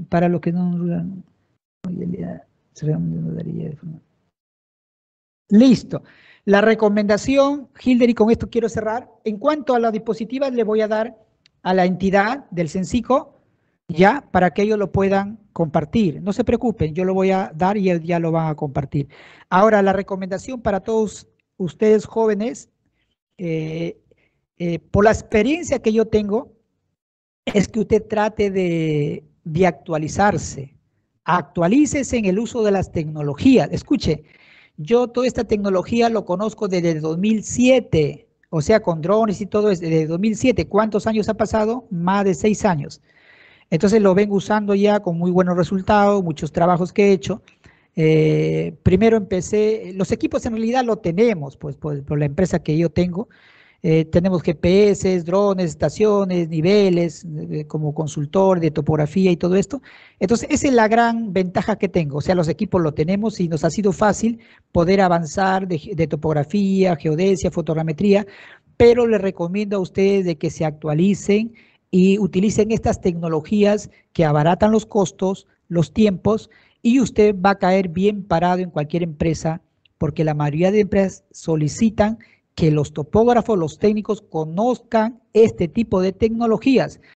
para lo que no... Listo. La recomendación, Hilder, y con esto quiero cerrar. En cuanto a las dispositivas, le voy a dar a la entidad del CENSICO ya para que ellos lo puedan compartir. No se preocupen, yo lo voy a dar y ellos ya lo van a compartir. Ahora, la recomendación para todos ustedes jóvenes, por la experiencia que yo tengo, es que usted trate de actualizarse. Actualícese en el uso de las tecnologías. Escuche, yo toda esta tecnología lo conozco desde el 2007, o sea, con drones y todo desde el 2007. ¿Cuántos años ha pasado? Más de 6 años. Entonces lo vengo usando ya con muy buenos resultados, muchos trabajos que he hecho. Primero empecé, los equipos en realidad lo tenemos, pues por la empresa que yo tengo. Tenemos GPS, drones, estaciones, niveles, como consultor de topografía y todo esto. Entonces, esa es la gran ventaja que tengo. O sea, los equipos lo tenemos y nos ha sido fácil poder avanzar de topografía, geodesia, fotogrametría, pero les recomiendo a ustedes de que se actualicen y utilicen estas tecnologías que abaratan los costos, los tiempos, y usted va a caer bien parado en cualquier empresa, porque la mayoría de empresas solicitan que los topógrafos, los técnicos conozcan este tipo de tecnologías,